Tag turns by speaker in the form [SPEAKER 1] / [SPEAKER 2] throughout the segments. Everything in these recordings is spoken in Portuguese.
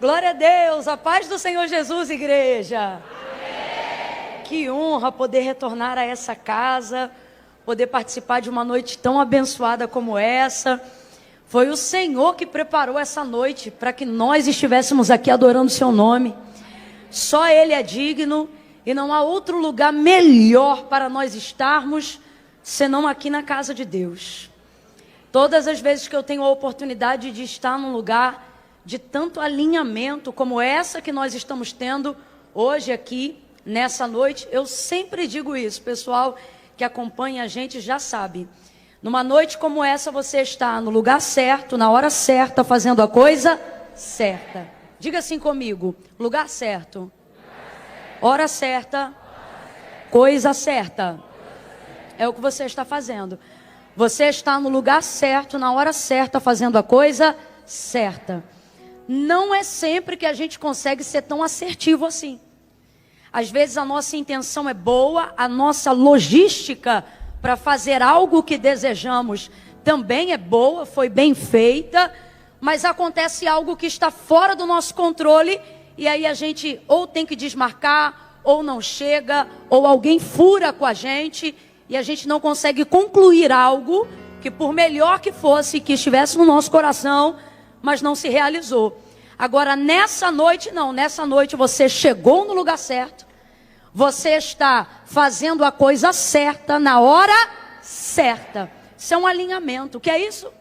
[SPEAKER 1] Glória a Deus, a paz do Senhor Jesus, igreja. Amém. Que honra poder retornar a essa casa, poder participar de uma noite tão abençoada como essa. Foi o Senhor que preparou essa noite para que nós estivéssemos aqui adorando o seu nome. Só Ele é digno e não há outro lugar melhor para nós estarmos senão aqui na casa de Deus. Todas as vezes que eu tenho a oportunidade de estar num lugar de tanto alinhamento como essa que nós estamos tendo hoje aqui, nessa noite, eu sempre digo isso, pessoal que acompanha a gente já sabe. Numa noite como essa, você está no lugar certo, na hora certa, fazendo a coisa certa. Diga assim comigo, lugar certo, hora certa, coisa certa. É o que você está fazendo. Você está no lugar certo, na hora certa, fazendo a coisa certa. Não é sempre que a gente consegue ser tão assertivo assim. Às vezes a nossa intenção é boa, a nossa logística para fazer algo que desejamos também é boa, foi bem feita, mas acontece algo que está fora do nosso controle e aí a gente ou tem que desmarcar, ou não chega, ou alguém fura com a gente e a gente não consegue concluir algo que por melhor que fosse, que estivesse no nosso coração, mas não se realizou. Agora nessa noite não, nessa noite você chegou no lugar certo, você está fazendo a coisa certa, na hora certa. Isso é um alinhamento, o que é isso?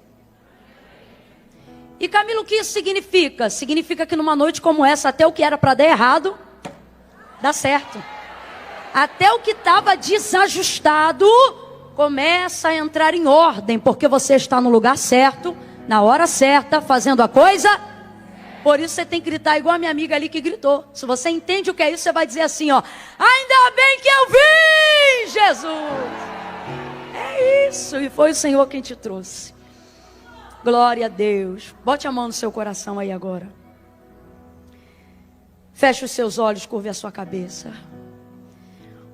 [SPEAKER 1] E Camilo, o que isso significa? Significa que numa noite como essa, até o que era para dar errado, dá certo. Até o que estava desajustado, começa a entrar em ordem, porque você está no lugar certo, na hora certa, fazendo a coisa. Por isso você tem que gritar igual a minha amiga ali que gritou. Se você entende o que é isso, você vai dizer assim, ó: ainda bem que eu vim, Jesus. É isso, e foi o Senhor quem te trouxe. Glória a Deus. Bote a mão no seu coração aí agora. Feche os seus olhos, curve a sua cabeça.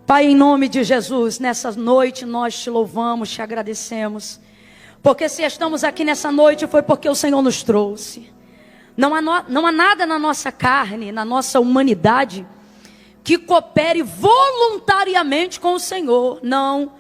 [SPEAKER 1] Pai, em nome de Jesus, nessa noite nós te louvamos, te agradecemos. Porque se estamos aqui nessa noite foi porque o Senhor nos trouxe. Não há nada na nossa carne, na nossa humanidade, que coopere voluntariamente com o Senhor. Não.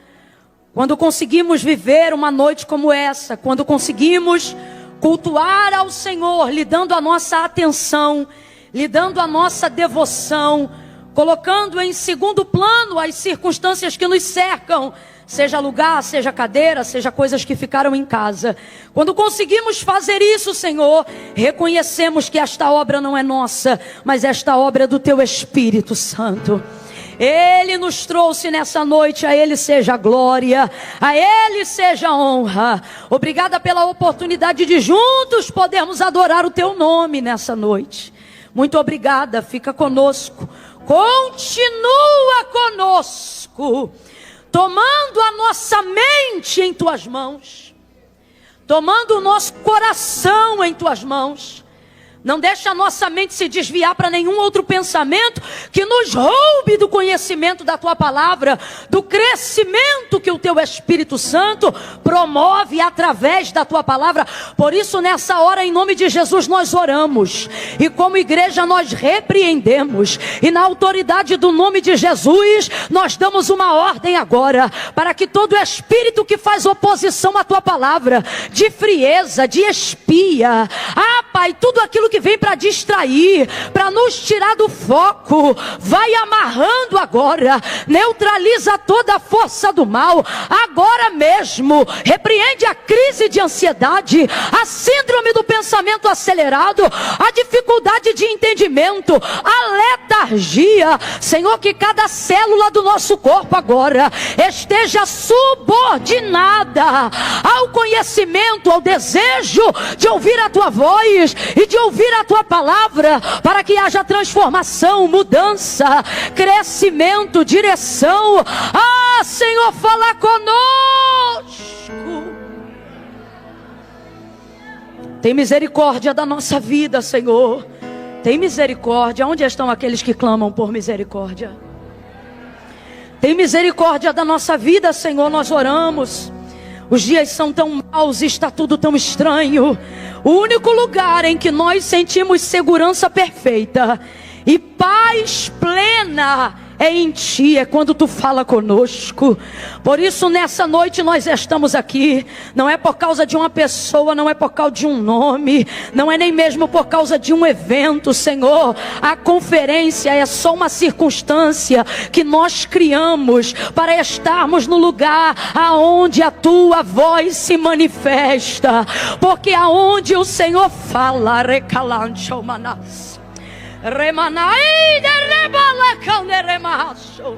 [SPEAKER 1] Quando conseguimos viver uma noite como essa, quando conseguimos cultuar ao Senhor, lhe dando a nossa atenção, lhe dando a nossa devoção, colocando em segundo plano as circunstâncias que nos cercam, seja lugar, seja cadeira, seja coisas que ficaram em casa. Quando conseguimos fazer isso, Senhor, reconhecemos que esta obra não é nossa, mas esta obra é do Teu Espírito Santo. Ele nos trouxe nessa noite, a Ele seja a glória, a Ele seja a honra. Obrigada pela oportunidade de juntos podermos adorar o Teu nome nessa noite. Muito obrigada, fica conosco, continua conosco, tomando a nossa mente em Tuas mãos, tomando o nosso coração em Tuas mãos. Não deixa a nossa mente se desviar para nenhum outro pensamento que nos roube do conhecimento da Tua palavra, do crescimento que o Teu Espírito Santo promove através da Tua palavra. Por isso, nessa hora, em nome de Jesus, nós oramos. E como igreja, nós repreendemos. E na autoridade do nome de Jesus, nós damos uma ordem agora, para que todo espírito que faz oposição à Tua palavra, de frieza, de espia, Pai, tudo aquilo que vem para distrair, para nos tirar do foco, vai amarrando agora, neutraliza toda a força do mal, agora mesmo, repreende a crise de ansiedade, a síndrome do pensamento acelerado, a dificuldade de entendimento, a letargia, Senhor, que cada célula do nosso corpo agora esteja subordinada ao conhecimento, ao desejo de ouvir a Tua voz e de ouvir a Tua palavra, para que haja transformação, mudança, crescimento, direção. Senhor, fala conosco. Tem misericórdia da nossa vida, Senhor. Tem misericórdia. Onde estão aqueles que clamam por misericórdia? Tem misericórdia da nossa vida, Senhor. Nós oramos. Os dias são tão maus, está tudo tão estranho. O único lugar em que nós sentimos segurança perfeita e paz plena é em Ti, é quando Tu fala conosco. Por isso nessa noite nós estamos aqui. Não é por causa de uma pessoa, não é por causa de um nome, não é nem mesmo por causa de um evento, Senhor. A conferência é só uma circunstância que nós criamos para estarmos no lugar aonde a Tua voz se manifesta. Porque aonde o Senhor fala, recalancho manas, remanai de rebalacão de remacho.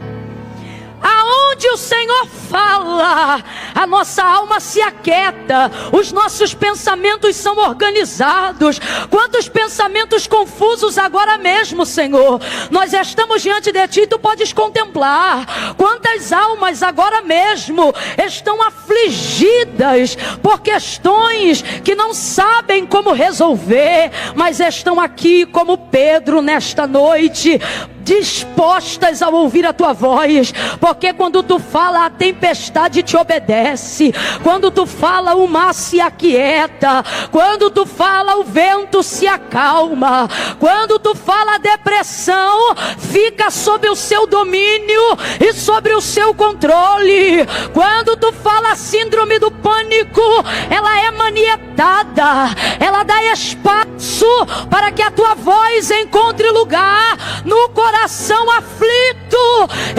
[SPEAKER 1] Aonde o Senhor fala, a nossa alma se aquieta, os nossos pensamentos são organizados. Quantos pensamentos confusos agora mesmo, Senhor, nós estamos diante de Ti, Tu podes contemplar. Quantas almas agora mesmo estão afligidas por questões que não sabem como resolver, mas estão aqui como Pedro nesta noite, dispostas a ouvir a Tua voz. Porque quando Tu fala, a tempestade te obedece. Quando Tu fala, o mar se aquieta. Quando Tu fala, o vento se acalma. Quando Tu fala, a depressão fica sob o seu domínio e sobre o seu controle. Quando Tu fala, a síndrome do pânico, ela é manietada, ela dá espaço para que a Tua voz encontre lugar no coração aflito.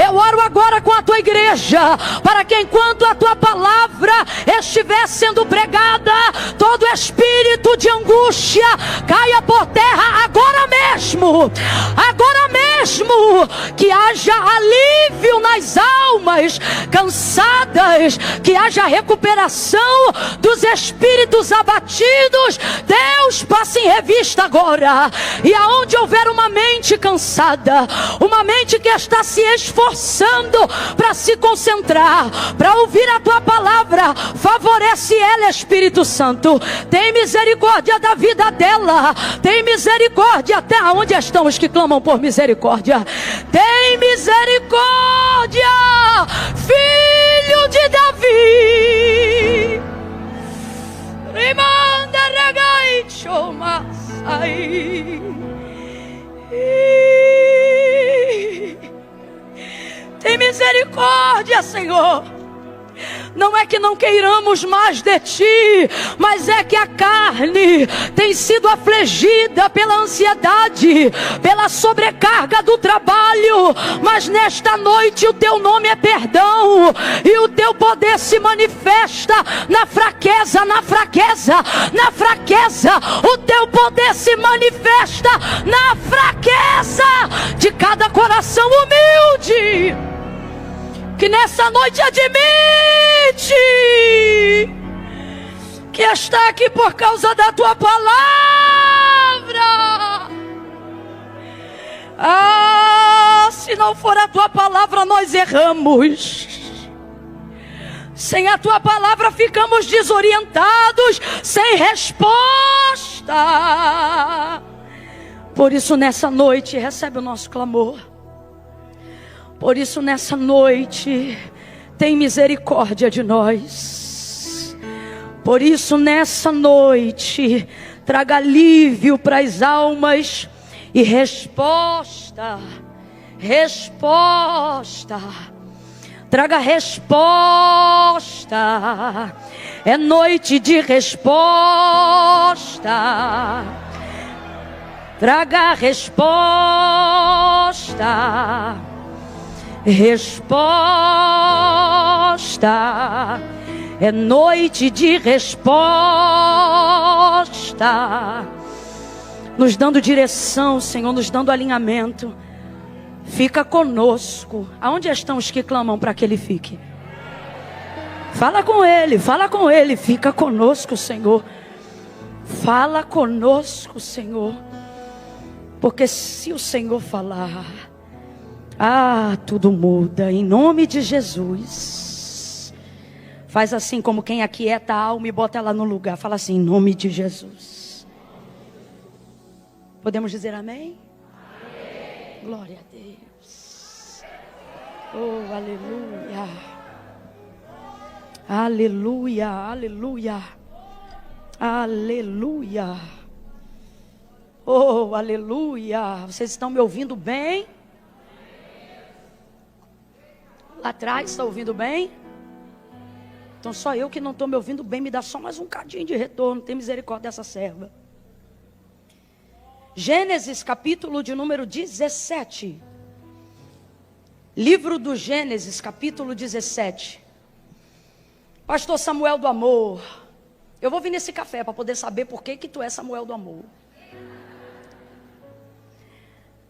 [SPEAKER 1] Eu oro agora com a Tua igreja, para que enquanto a Tua palavra estiver sendo pregada, todo espírito de angústia caia por terra agora mesmo. Agora mesmo, que haja alívio nas almas cansadas, que haja recuperação dos espíritos abatidos. Deus, passe em revista agora. E aonde houver uma mente cansada, uma mente que está se esforçando para se concentrar, para ouvir a Tua palavra, favorece ela, Espírito Santo. Tem misericórdia da vida dela. Tem misericórdia. Até onde estão os que clamam por misericórdia? Tem misericórdia, Filho de Davi. Rimanda regai chomasai. Tem misericórdia, Senhor. Não é que não queiramos mais de Ti, mas é que a carne tem sido afligida pela ansiedade, pela sobrecarga do trabalho. Mas nesta noite o Teu nome é perdão, e o Teu poder se manifesta na fraqueza, na fraqueza, na fraqueza. O Teu poder se manifesta na fraqueza de cada coração humilde, que nessa noite admite que está aqui por causa da Tua palavra. Se não for a Tua palavra, nós erramos. Sem a Tua palavra ficamos desorientados, sem resposta. Por isso nessa noite recebe o nosso clamor. Por isso nessa noite tem misericórdia de nós. Por isso nessa noite traga alívio para as almas e resposta. Resposta. Traga resposta. É noite de resposta. Traga resposta. Resposta. É noite de resposta. Nos dando direção, Senhor, nos dando alinhamento. Fica conosco. Aonde estão os que clamam para que Ele fique? Fala com Ele, fala com Ele. Fica conosco, Senhor. Fala conosco, Senhor. Porque se o Senhor falar, tudo muda, em nome de Jesus. Faz assim como quem aquieta a alma e bota ela no lugar. Fala assim, em nome de Jesus. Podemos dizer amém? Amém. Glória a Deus. Oh, aleluia. Aleluia, aleluia. Aleluia. Oh, aleluia. Vocês estão me ouvindo bem? Lá atrás, está ouvindo bem? Então só eu que não estou me ouvindo bem, me dá só mais um cadinho de retorno. Tem misericórdia dessa serva. Gênesis, capítulo de número 17. Livro do Gênesis, capítulo 17. Pastor Samuel do Amor. Eu vou vir nesse café para poder saber por que tu é Samuel do Amor.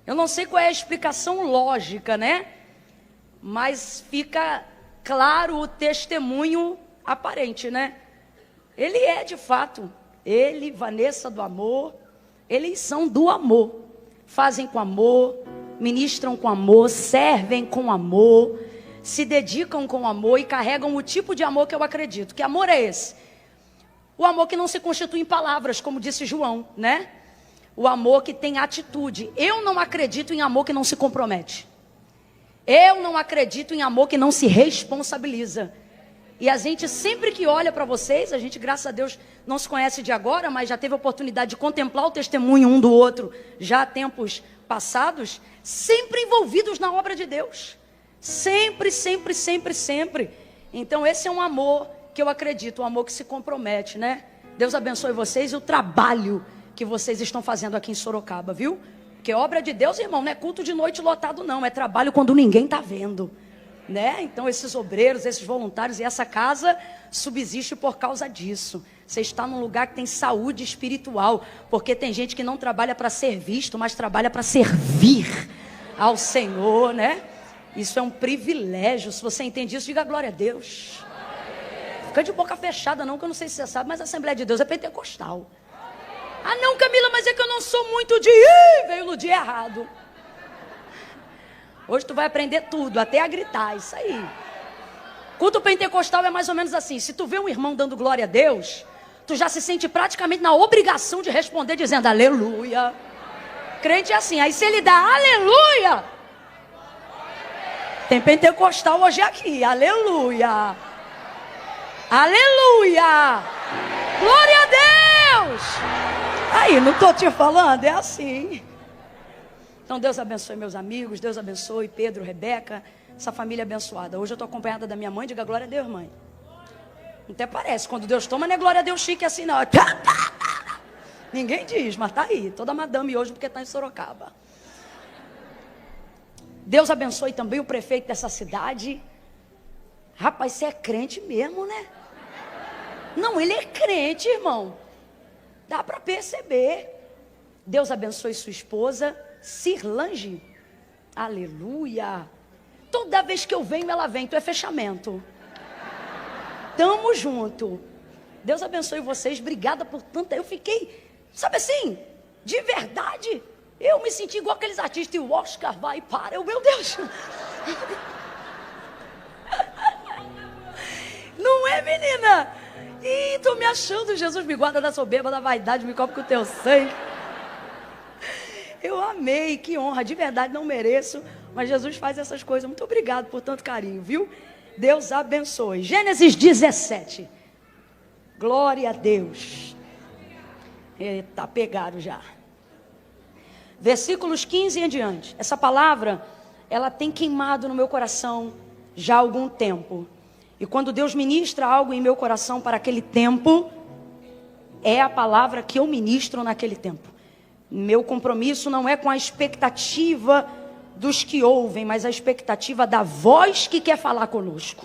[SPEAKER 1] Eu não sei qual é a explicação lógica, né? Mas fica claro o testemunho aparente, né? Ele é de fato. Ele, Vanessa do Amor, eles são do amor. Fazem com amor, ministram com amor, servem com amor, se dedicam com amor e carregam o tipo de amor que eu acredito. Que amor é esse? O amor que não se constitui em palavras, como disse João, né? O amor que tem atitude. Eu não acredito em amor que não se compromete. Eu não acredito em amor que não se responsabiliza. E a gente sempre que olha para vocês, a gente, graças a Deus, não se conhece de agora, mas já teve a oportunidade de contemplar o testemunho um do outro, já há tempos passados, sempre envolvidos na obra de Deus. Sempre, sempre, sempre, sempre. Então esse é um amor que eu acredito, um amor que se compromete, né? Deus abençoe vocês e o trabalho que vocês estão fazendo aqui em Sorocaba, viu? Porque obra de Deus, irmão, não é culto de noite lotado não, é trabalho quando ninguém está vendo, né? Então esses obreiros, esses voluntários e essa casa subsiste por causa disso. Você está num lugar que tem saúde espiritual, porque tem gente que não trabalha para ser visto, mas trabalha para servir ao Senhor, né? Isso é um privilégio. Se você entende isso, diga glória a Deus. Fica de boca fechada não, que eu não sei se você sabe, mas a Assembleia de Deus é pentecostal. Ah não, Camila, mas é que eu não sou muito de... veio no dia errado. Hoje tu vai aprender tudo, até a gritar, isso aí. Culto pentecostal é mais ou menos assim. Se tu vê um irmão dando glória a Deus, tu já se sente praticamente na obrigação de responder dizendo aleluia. Crente é assim, aí se ele dá aleluia, tem pentecostal hoje aqui, aleluia. Aleluia! Glória a Deus! Aí, não estou te falando? É assim. Então Deus abençoe meus amigos, Deus abençoe Pedro, Rebeca, essa família abençoada. Hoje eu estou acompanhada da minha mãe, diga glória a Deus, mãe. Até parece, quando Deus toma, não é glória a Deus chique assim não. Ninguém diz, mas tá aí, toda madame hoje porque está em Sorocaba. Deus abençoe também o prefeito dessa cidade. Rapaz, você é crente mesmo, né? Não, ele é crente, irmão. Dá para perceber. Deus abençoe sua esposa, Cirlange. Aleluia. Toda vez que eu venho, ela vem. Tu é fechamento. Tamo junto. Deus abençoe vocês. Obrigada por tanta... Eu fiquei, sabe assim, de verdade. Eu me senti igual aqueles artistas. E o Oscar vai para. Eu, meu Deus. Não é, menina? Ih, tô me achando. Jesus me guarda da soberba, da vaidade, me cobre com o teu sangue. Eu amei, que honra. De verdade, não mereço. Mas Jesus faz essas coisas. Muito obrigado por tanto carinho, viu? Deus abençoe. Gênesis 17. Glória a Deus. Eita, pegaram já. Versículos 15 em diante. Essa palavra, ela tem queimado no meu coração já há algum tempo. E quando Deus ministra algo em meu coração para aquele tempo, é a palavra que eu ministro naquele tempo. Meu compromisso não é com a expectativa dos que ouvem, mas a expectativa da voz que quer falar conosco,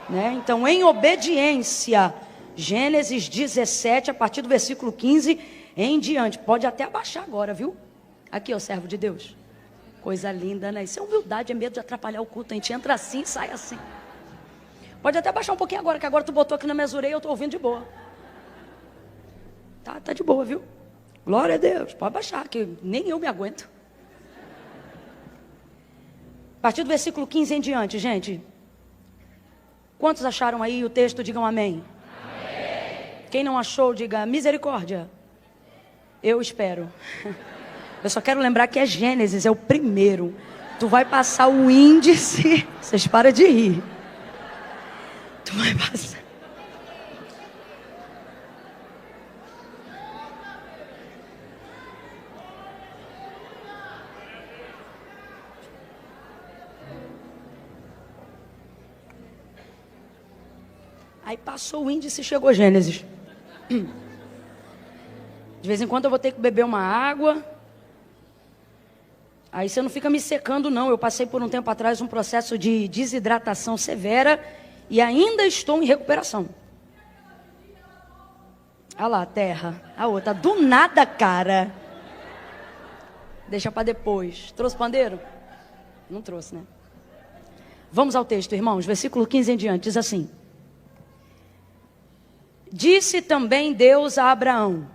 [SPEAKER 1] né? Então, em obediência, Gênesis 17, a partir do versículo 15 em diante. Pode até abaixar agora, viu? Aqui, ó, servo de Deus. Coisa linda, né? Isso é humildade, é medo de atrapalhar o culto. A gente entra assim e sai assim. Pode até baixar um pouquinho agora, que agora tu botou aqui na minha orelhas e eu estou ouvindo de boa. Tá de boa, viu? Glória a Deus. Pode baixar, que nem eu me aguento. A partir do versículo 15 em diante, gente. Quantos acharam aí o texto? Digam amém. Amém. Quem não achou, diga misericórdia. Eu espero. Eu só quero lembrar que é Gênesis, é o primeiro. Tu vai passar o índice. Vocês param de rir. Tu vai passar. Aí passou o índice e chegou Gênesis. De vez em quando eu vou ter que beber uma água. Aí você não fica me secando, não. Eu passei por um tempo atrás um processo de desidratação severa e ainda estou em recuperação. Olha lá, a terra. A outra. Do nada, cara. Deixa para depois. Trouxe pandeiro? Não trouxe, né? Vamos ao texto, irmãos. Versículo 15 em diante. Diz assim. Disse também Deus a Abraão: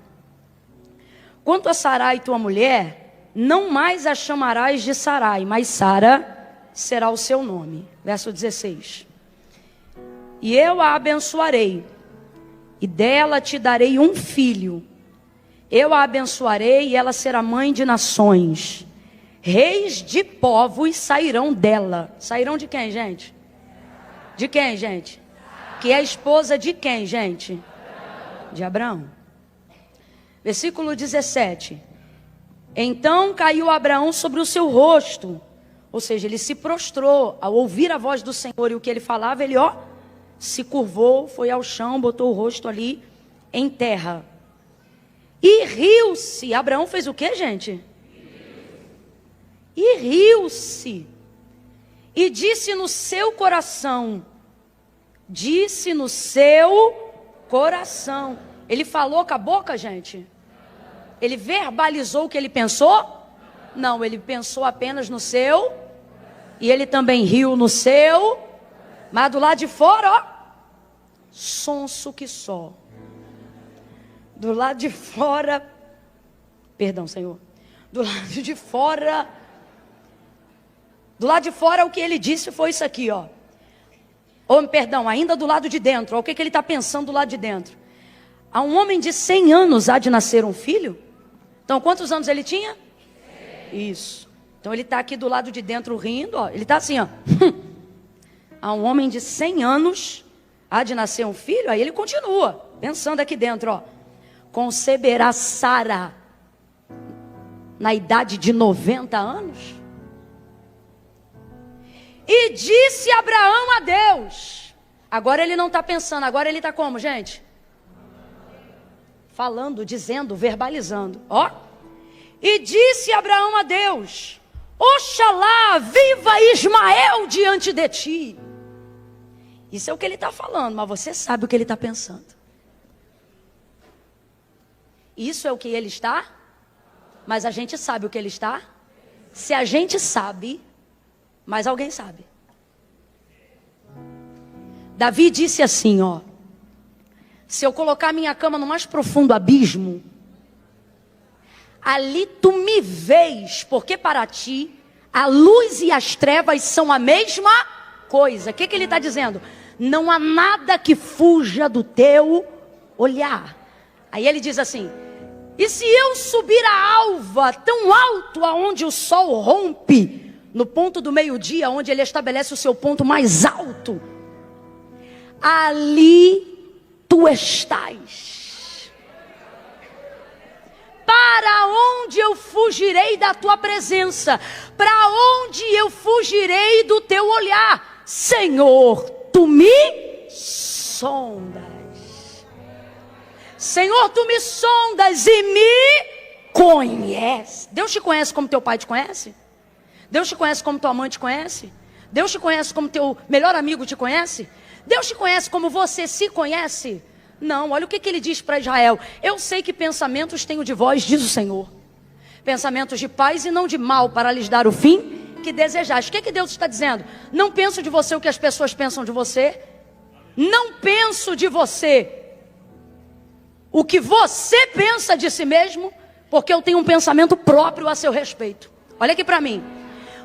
[SPEAKER 1] quanto a Sarai, tua mulher, não mais a chamarás de Sarai, mas Sara será o seu nome. Verso 16. E eu a abençoarei, e dela te darei um filho. Eu a abençoarei, e ela será mãe de nações. Reis de povos sairão dela. Sairão de quem, gente? De quem, gente? Que é a esposa de quem, gente? De Abraão. Versículo 17. Então caiu Abraão sobre o seu rosto. Ou seja, ele se prostrou ao ouvir a voz do Senhor. E o que ele falava, ele se curvou, foi ao chão, botou o rosto ali em terra. E riu-se. Abraão fez o que, gente? E riu-se. E disse no seu coração. Disse no seu coração. Ele falou com a boca, gente? Ele verbalizou o que ele pensou? Não, ele pensou apenas no seu. E ele também riu no seu. Mas do lado de fora, sonso que só. Do lado de fora, perdão, Senhor. Do lado de fora o que ele disse foi isso aqui, Perdão, ainda do lado de dentro. O que ele está pensando do lado de dentro? A um homem de 100 anos há de nascer um filho? Então, quantos anos ele tinha? Isso. Então, ele está aqui do lado de dentro rindo, Ele está assim, A um homem de 100 anos há de nascer um filho? Aí ele continua, pensando aqui dentro, Conceberá Sara na idade de 90 anos? E disse Abraão a Deus. Agora ele não está pensando, agora ele está como, gente? Falando, dizendo, verbalizando. E disse Abraão a Deus: Oxalá viva Ismael diante de ti. Isso é o que ele está falando, mas você sabe o que ele está pensando. Isso é o que ele está, mas a gente sabe o que ele está. Se a gente sabe, mas alguém sabe. Davi disse assim, se eu colocar minha cama no mais profundo abismo, ali tu me vês, porque para ti a luz e as trevas são a mesma coisa. O que ele está dizendo? Não há nada que fuja do teu olhar. Aí ele diz assim: e se eu subir a alva tão alto aonde o sol rompe, no ponto do meio-dia, onde ele estabelece o seu ponto mais alto, ali tu estás. Para onde eu fugirei da tua presença? Para onde eu fugirei do teu olhar? Senhor, tu me sondas. Senhor, tu me sondas e me conheces. Deus te conhece como teu pai te conhece? Deus te conhece como tua mãe te conhece? Deus te conhece como teu melhor amigo te conhece? Deus te conhece como você se conhece? Não, olha o que ele diz para Israel: eu sei que pensamentos tenho de vós, diz o Senhor, pensamentos de paz e não de mal, para lhes dar o fim que desejais. O que Deus está dizendo? Não penso de você o que as pessoas pensam de você. Não penso de você o que você pensa de si mesmo, porque eu tenho um pensamento próprio a seu respeito. Olha aqui para mim.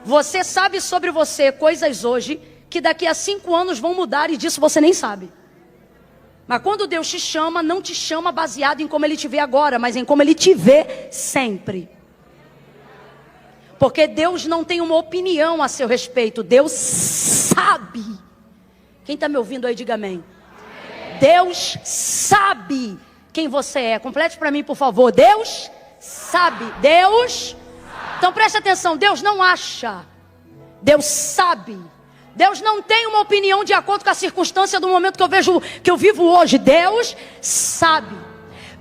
[SPEAKER 1] Você sabe sobre você coisas hoje que daqui a 5 anos vão mudar, e disso você nem sabe. Mas quando Deus te chama, não te chama baseado em como Ele te vê agora, mas em como Ele te vê sempre. Porque Deus não tem uma opinião a seu respeito. Deus sabe. Quem está me ouvindo aí, diga amém. Deus sabe quem você é. Complete para mim, por favor. Deus sabe. Deus. Então preste atenção. Deus não acha. Deus sabe. Deus não tem uma opinião de acordo com a circunstância do momento que eu vivo hoje. Deus sabe.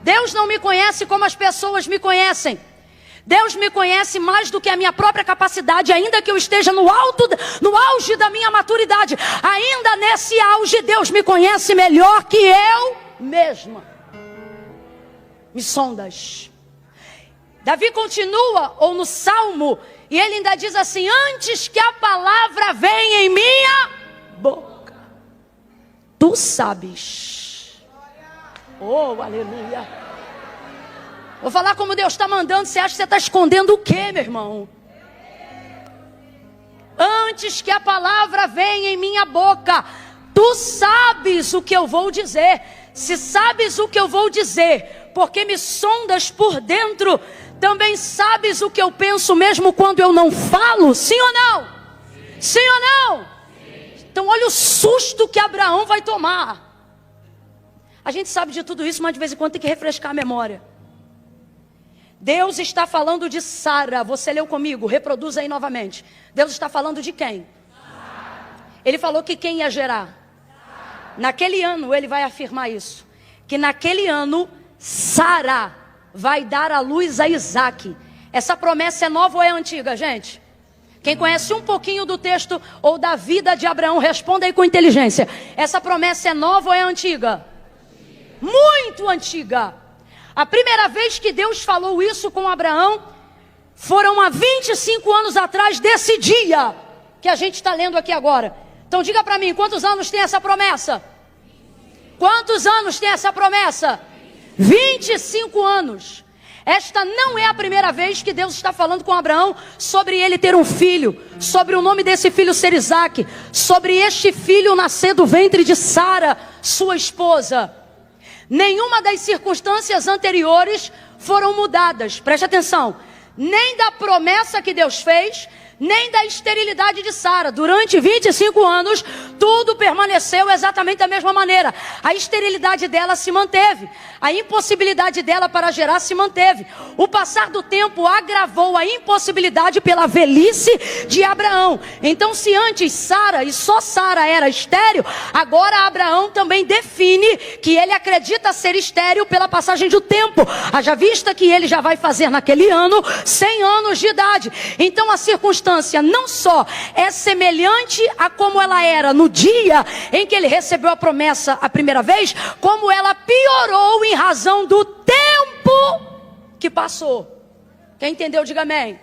[SPEAKER 1] Deus não me conhece como as pessoas me conhecem. Deus me conhece mais do que a minha própria capacidade, ainda que eu esteja no auge da minha maturidade. Ainda nesse auge, Deus me conhece melhor que eu mesma. Me sondas. Davi continua, ou no Salmo, e ele ainda diz assim: antes que a palavra venha em minha boca, tu sabes. Oh, aleluia. Vou falar como Deus está mandando. Você acha que você está escondendo o quê, meu irmão? Antes que a palavra venha em minha boca, tu sabes o que eu vou dizer. Se sabes o que eu vou dizer, porque me sondas por dentro, também sabes o que eu penso mesmo quando eu não falo. Sim ou não? Sim, sim ou não? Sim. Então olha o susto que Abraão vai tomar. A gente sabe de tudo isso, mas de vez em quando tem que refrescar a memória. Deus está falando de Sara. Você leu comigo? Reproduz aí novamente. Deus está falando de quem? Ele falou que quem ia gerar? Naquele ano ele vai afirmar isso. Que naquele ano Sara vai dar à luz a Isaac. Essa promessa é nova ou é antiga, gente? Quem conhece um pouquinho do texto ou da vida de Abraão, responda aí com inteligência. Essa promessa é nova ou é antiga? Muito antiga. A primeira vez que Deus falou isso com Abraão foram há 25 anos atrás desse dia que a gente está lendo aqui agora. Então diga para mim, quantos anos tem essa promessa? Quantos anos tem essa promessa? 25 anos. Esta não é a primeira vez que Deus está falando com Abraão sobre ele ter um filho, sobre o nome desse filho ser Isaac, sobre este filho nascer do ventre de Sara, sua esposa. Nenhuma das circunstâncias anteriores foram mudadas, preste atenção, nem da promessa que Deus fez, nem da esterilidade de Sara. Durante 25 anos, tudo permaneceu exatamente da mesma maneira. A esterilidade dela se manteve. A impossibilidade dela para gerar se manteve. O passar do tempo agravou a impossibilidade pela velhice de Abraão. Então, se antes Sara, e só Sara, era estéril, agora Abraão também define que ele acredita ser estéril pela passagem do tempo. Haja vista que ele já vai fazer naquele ano 100 anos de idade. Então, a circunstância não só é semelhante a como ela era no dia em que ele recebeu a promessa a primeira vez, como ela piorou em razão do tempo que passou. Quem entendeu, diga amém.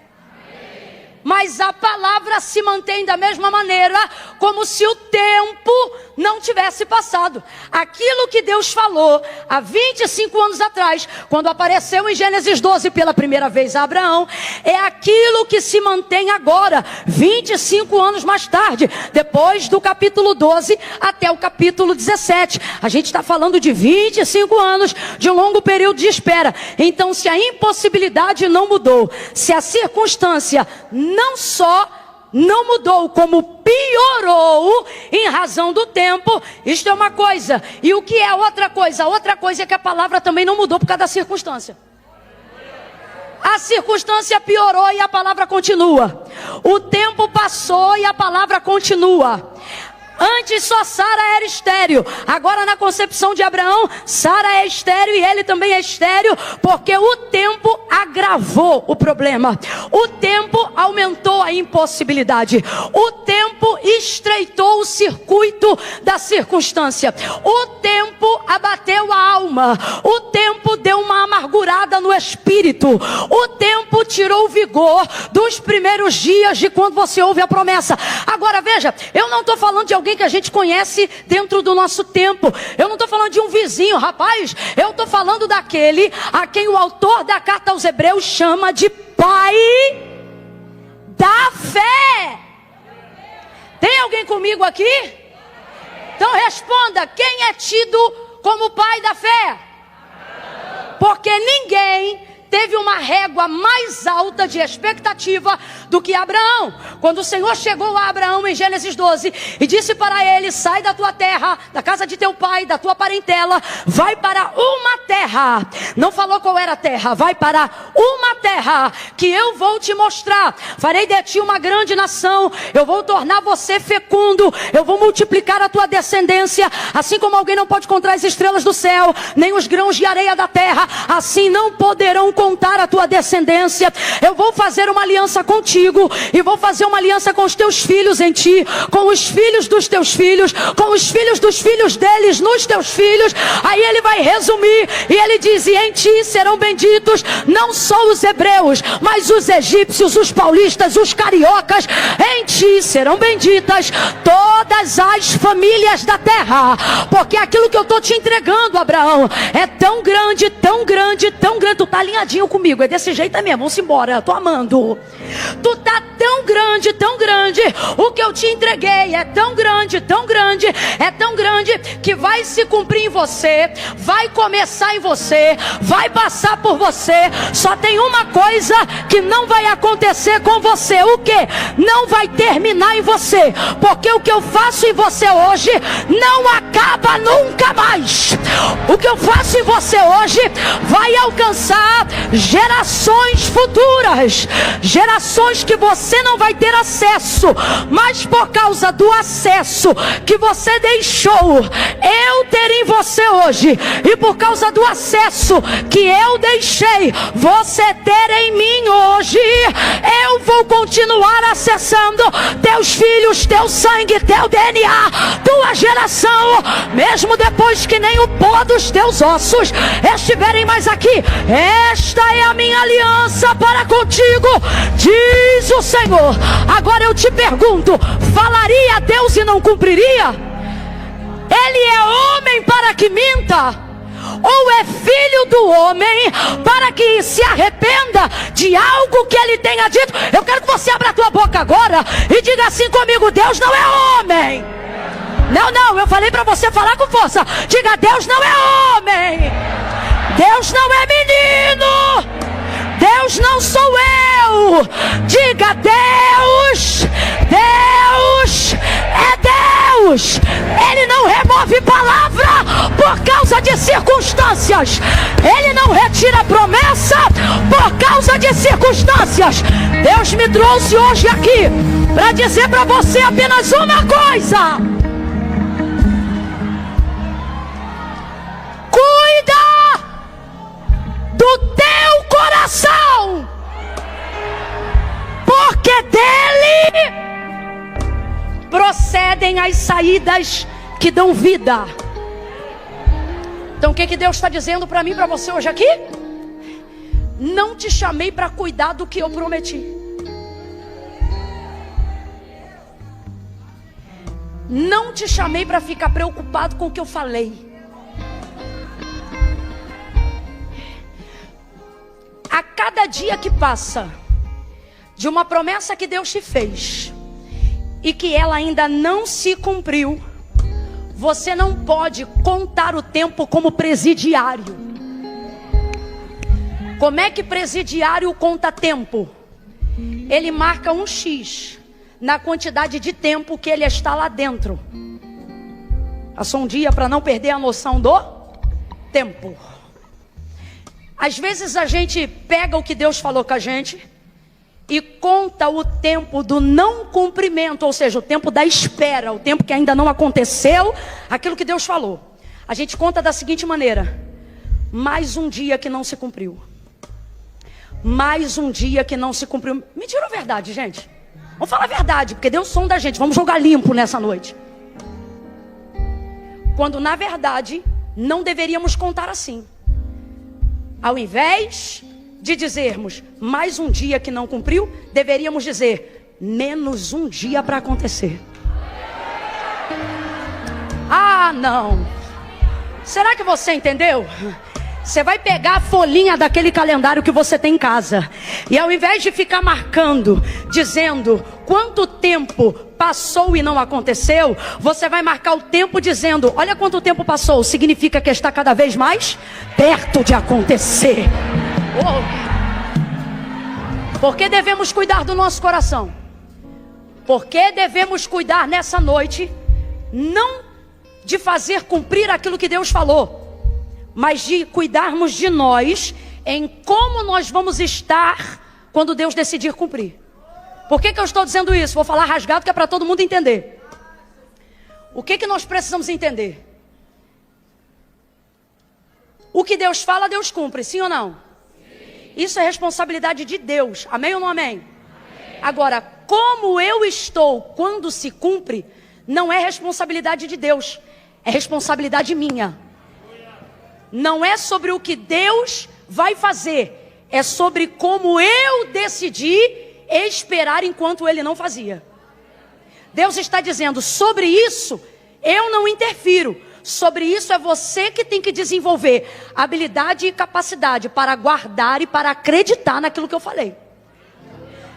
[SPEAKER 1] Mas a palavra se mantém da mesma maneira, como se o tempo não tivesse passado. Aquilo que Deus falou há 25 anos atrás, quando apareceu em Gênesis 12 pela primeira vez a Abraão, é aquilo que se mantém agora, 25 anos mais tarde, depois do capítulo 12 até o capítulo 17. A gente está falando de 25 anos, de um longo período de espera. Então, se a impossibilidade não mudou, se a circunstância não só não mudou, como piorou em razão do tempo, isto é uma coisa. E o que é outra coisa? A outra coisa é que a palavra também não mudou por causa da circunstância. A circunstância piorou e a palavra continua. O tempo passou e a palavra continua. Antes só Sara era estéril. Agora na concepção de Abraão, Sara é estéril e ele também é estéril, porque o tempo agravou o problema. O tempo aumentou a impossibilidade. O tempo estreitou o circuito da circunstância. O tempo abateu a alma. O tempo deu uma amargurada no espírito. O tempo tirou o vigor dos primeiros dias de quando você ouve a promessa. Agora veja, eu não estou falando de alguém que a gente conhece dentro do nosso tempo. Eu não estou falando de um vizinho, rapaz. Eu estou falando daquele a quem o autor da carta aos Hebreus chama de pai da fé. Tem alguém comigo aqui? Então responda, quem é tido como pai da fé? Porque ninguém teve uma régua mais alta de expectativa do que Abraão. Quando o Senhor chegou a Abraão em Gênesis 12 e disse para ele: sai da tua terra, da casa de teu pai, da tua parentela, vai para uma terra. Não falou qual era a terra. Vai para uma terra que eu vou te mostrar. Farei de ti uma grande nação. Eu vou tornar você fecundo. Eu vou multiplicar a tua descendência. Assim como alguém não pode contar as estrelas do céu, nem os grãos de areia da terra, assim não poderão contar a tua descendência. Eu vou fazer uma aliança contigo, e vou fazer uma aliança com os teus filhos em ti, com os filhos dos teus filhos, com os filhos dos filhos deles nos teus filhos. Aí ele vai resumir, e ele diz: e em ti serão benditos não só os hebreus, mas os egípcios, os paulistas, os cariocas. Em ti serão benditas todas as famílias da terra, porque aquilo que eu estou te entregando, Abraão, é tão grande, tão grande, tão grande. Tu tá alinhadinho comigo, é desse jeito mesmo, vamos embora, eu tô amando. Tu tá tão grande, o que eu te entreguei é tão grande, é tão grande, que vai se cumprir em você, vai começar em você, vai passar por você. Só tem uma coisa que não vai acontecer com você. O que? Não vai terminar em você, porque o que eu faço em você hoje não acaba nunca mais. O que eu faço em você hoje vai alcançar gerações futuras, gerações que você não vai ter acesso, mas por causa do acesso que você deixou eu ter em você hoje, e por causa do acesso que eu deixei você ter em mim hoje, eu vou continuar acessando teus filhos, teu sangue, teu DNA, tua geração, mesmo depois que nem o pó dos teus ossos estiverem mais aqui. Esta é a minha aliança para contigo, diz o Senhor. Agora eu te pergunto: falaria Deus e não cumpriria? Ele é homem para que minta? Ou é filho do homem para que se arrependa de algo que ele tenha dito? Eu quero que você abra a tua boca agora e diga assim comigo: Deus não é homem. Não, eu falei para você falar com força. Diga: Deus não é homem. Deus não é menino. Deus não sou eu. Diga: Deus é Deus. Ele não remove palavra por causa de circunstâncias. Ele não retira promessa por causa de circunstâncias. Deus me trouxe hoje aqui para dizer para você apenas uma coisa: cuida do teu coração, porque dele procedem as saídas que dão vida. Então o que Deus está dizendo para mim, para você hoje aqui? Não te chamei para cuidar do que eu prometi. Não te chamei para ficar preocupado com o que eu falei. A cada dia que passa de uma promessa que Deus te fez e que ela ainda não se cumpriu, você não pode contar o tempo como presidiário. Como é que presidiário conta tempo? Ele marca um X na quantidade de tempo que ele está lá dentro. Passou um dia para não perder a noção do tempo. Às vezes a gente pega o que Deus falou com a gente e conta o tempo do não cumprimento, ou seja, o tempo da espera, o tempo que ainda não aconteceu aquilo que Deus falou. A gente conta da seguinte maneira: mais um dia que não se cumpriu. Mais um dia que não se cumpriu. Mentira ou verdade, gente? Vamos falar a verdade, porque Deus sonda a gente. Vamos jogar limpo nessa noite. Quando na verdade não deveríamos contar assim. Ao invés de dizermos mais um dia que não cumpriu, deveríamos dizer menos um dia para acontecer. Ah, não. Será que você entendeu? Você vai pegar a folhinha daquele calendário que você tem em casa, e ao invés de ficar marcando, dizendo quanto tempo passou e não aconteceu, você vai marcar o tempo dizendo: olha quanto tempo passou, significa que está cada vez mais perto de acontecer. Por que devemos cuidar do nosso coração? Porque devemos cuidar nessa noite, não de fazer cumprir aquilo que Deus falou, mas de cuidarmos de nós, em como nós vamos estar quando Deus decidir cumprir. Por que eu estou dizendo isso? Vou falar rasgado que é para todo mundo entender. O que nós precisamos entender? O que Deus fala, Deus cumpre, sim ou não? Sim. Isso é responsabilidade de Deus, amém ou não amém? Amém. Agora, como eu estou quando se cumpre, não é responsabilidade de Deus, é responsabilidade minha. Não é sobre o que Deus vai fazer, é sobre como eu decidi esperar enquanto Ele não fazia. Deus está dizendo, sobre isso eu não interfiro. Sobre isso é você que tem que desenvolver habilidade e capacidade para guardar e para acreditar naquilo que eu falei.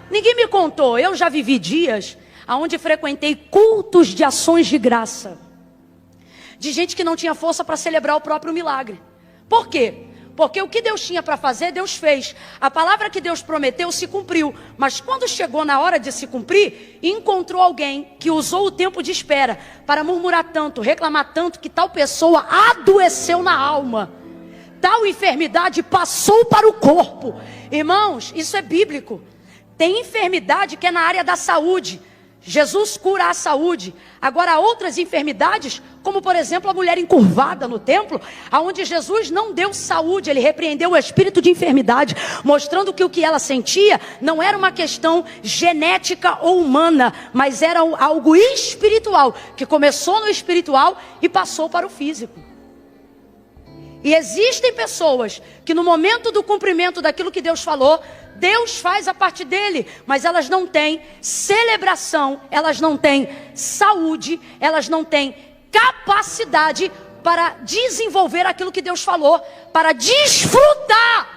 [SPEAKER 1] Ninguém me contou, eu já vivi dias onde frequentei cultos de ações de graça. De gente que não tinha força para celebrar o próprio milagre. Por quê? Porque o que Deus tinha para fazer, Deus fez. A palavra que Deus prometeu se cumpriu. Mas quando chegou na hora de se cumprir, encontrou alguém que usou o tempo de espera para murmurar tanto, reclamar tanto, que tal pessoa adoeceu na alma. Tal enfermidade passou para o corpo. Irmãos, isso é bíblico. Tem enfermidade que é na área da saúde. Jesus cura a saúde. Agora, outras enfermidades, como por exemplo a mulher encurvada no templo, aonde Jesus não deu saúde, ele repreendeu o espírito de enfermidade, mostrando que o que ela sentia não era uma questão genética ou humana, mas era algo espiritual, que começou no espiritual e passou para o físico. E existem pessoas que no momento do cumprimento daquilo que Deus falou, Deus faz a parte dele, mas elas não têm celebração, elas não têm saúde, elas não têm capacidade para desenvolver aquilo que Deus falou, para desfrutar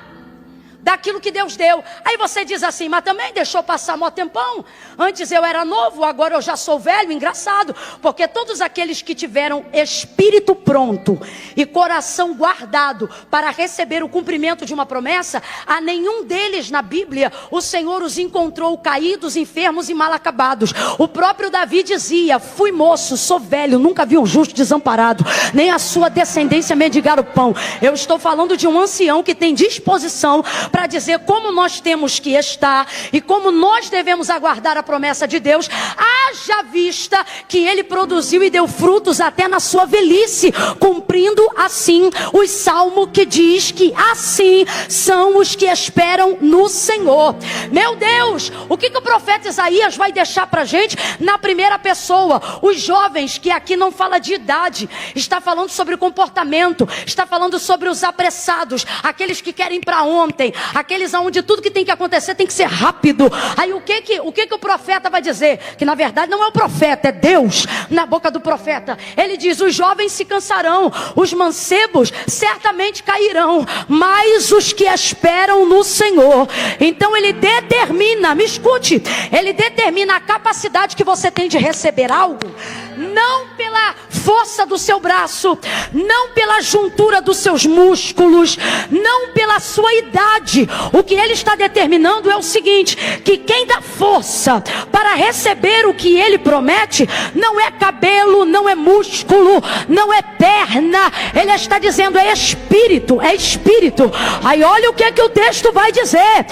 [SPEAKER 1] daquilo que Deus deu. Aí você diz assim, mas também deixou passar mó tempão. Antes eu era novo, agora eu já sou velho. Engraçado, porque todos aqueles que tiveram espírito pronto e coração guardado para receber o cumprimento de uma promessa, a nenhum deles na Bíblia o Senhor os encontrou caídos, enfermos e mal acabados. O próprio Davi dizia, fui moço, sou velho, nunca vi um justo desamparado, nem a sua descendência mendigar o pão. Eu estou falando de um ancião que tem disposição para dizer como nós temos que estar e como nós devemos aguardar a promessa de Deus, haja vista que ele produziu e deu frutos até na sua velhice, cumprindo assim o salmo que diz que assim são os que esperam no Senhor. Meu Deus, o que o profeta Isaías vai deixar para a gente na primeira pessoa? Os jovens, que aqui não fala de idade, está falando sobre o comportamento, está falando sobre os apressados, aqueles que querem para ontem, aqueles onde tudo que tem que acontecer tem que ser rápido. Aí o que o profeta vai dizer? Que na verdade não é o profeta, é Deus na boca do profeta. Ele diz, os jovens se cansarão, os mancebos certamente cairão, mas os que esperam no Senhor. Então ele determina, me escute, ele determina a capacidade que você tem de receber algo, não pela força do seu braço, não pela juntura dos seus músculos, não pela sua idade. O que ele está determinando é o seguinte, que quem dá força para receber o que ele promete, não é cabelo, não é músculo, não é perna, ele está dizendo é espírito, é espírito. Aí olha o que o texto vai dizer,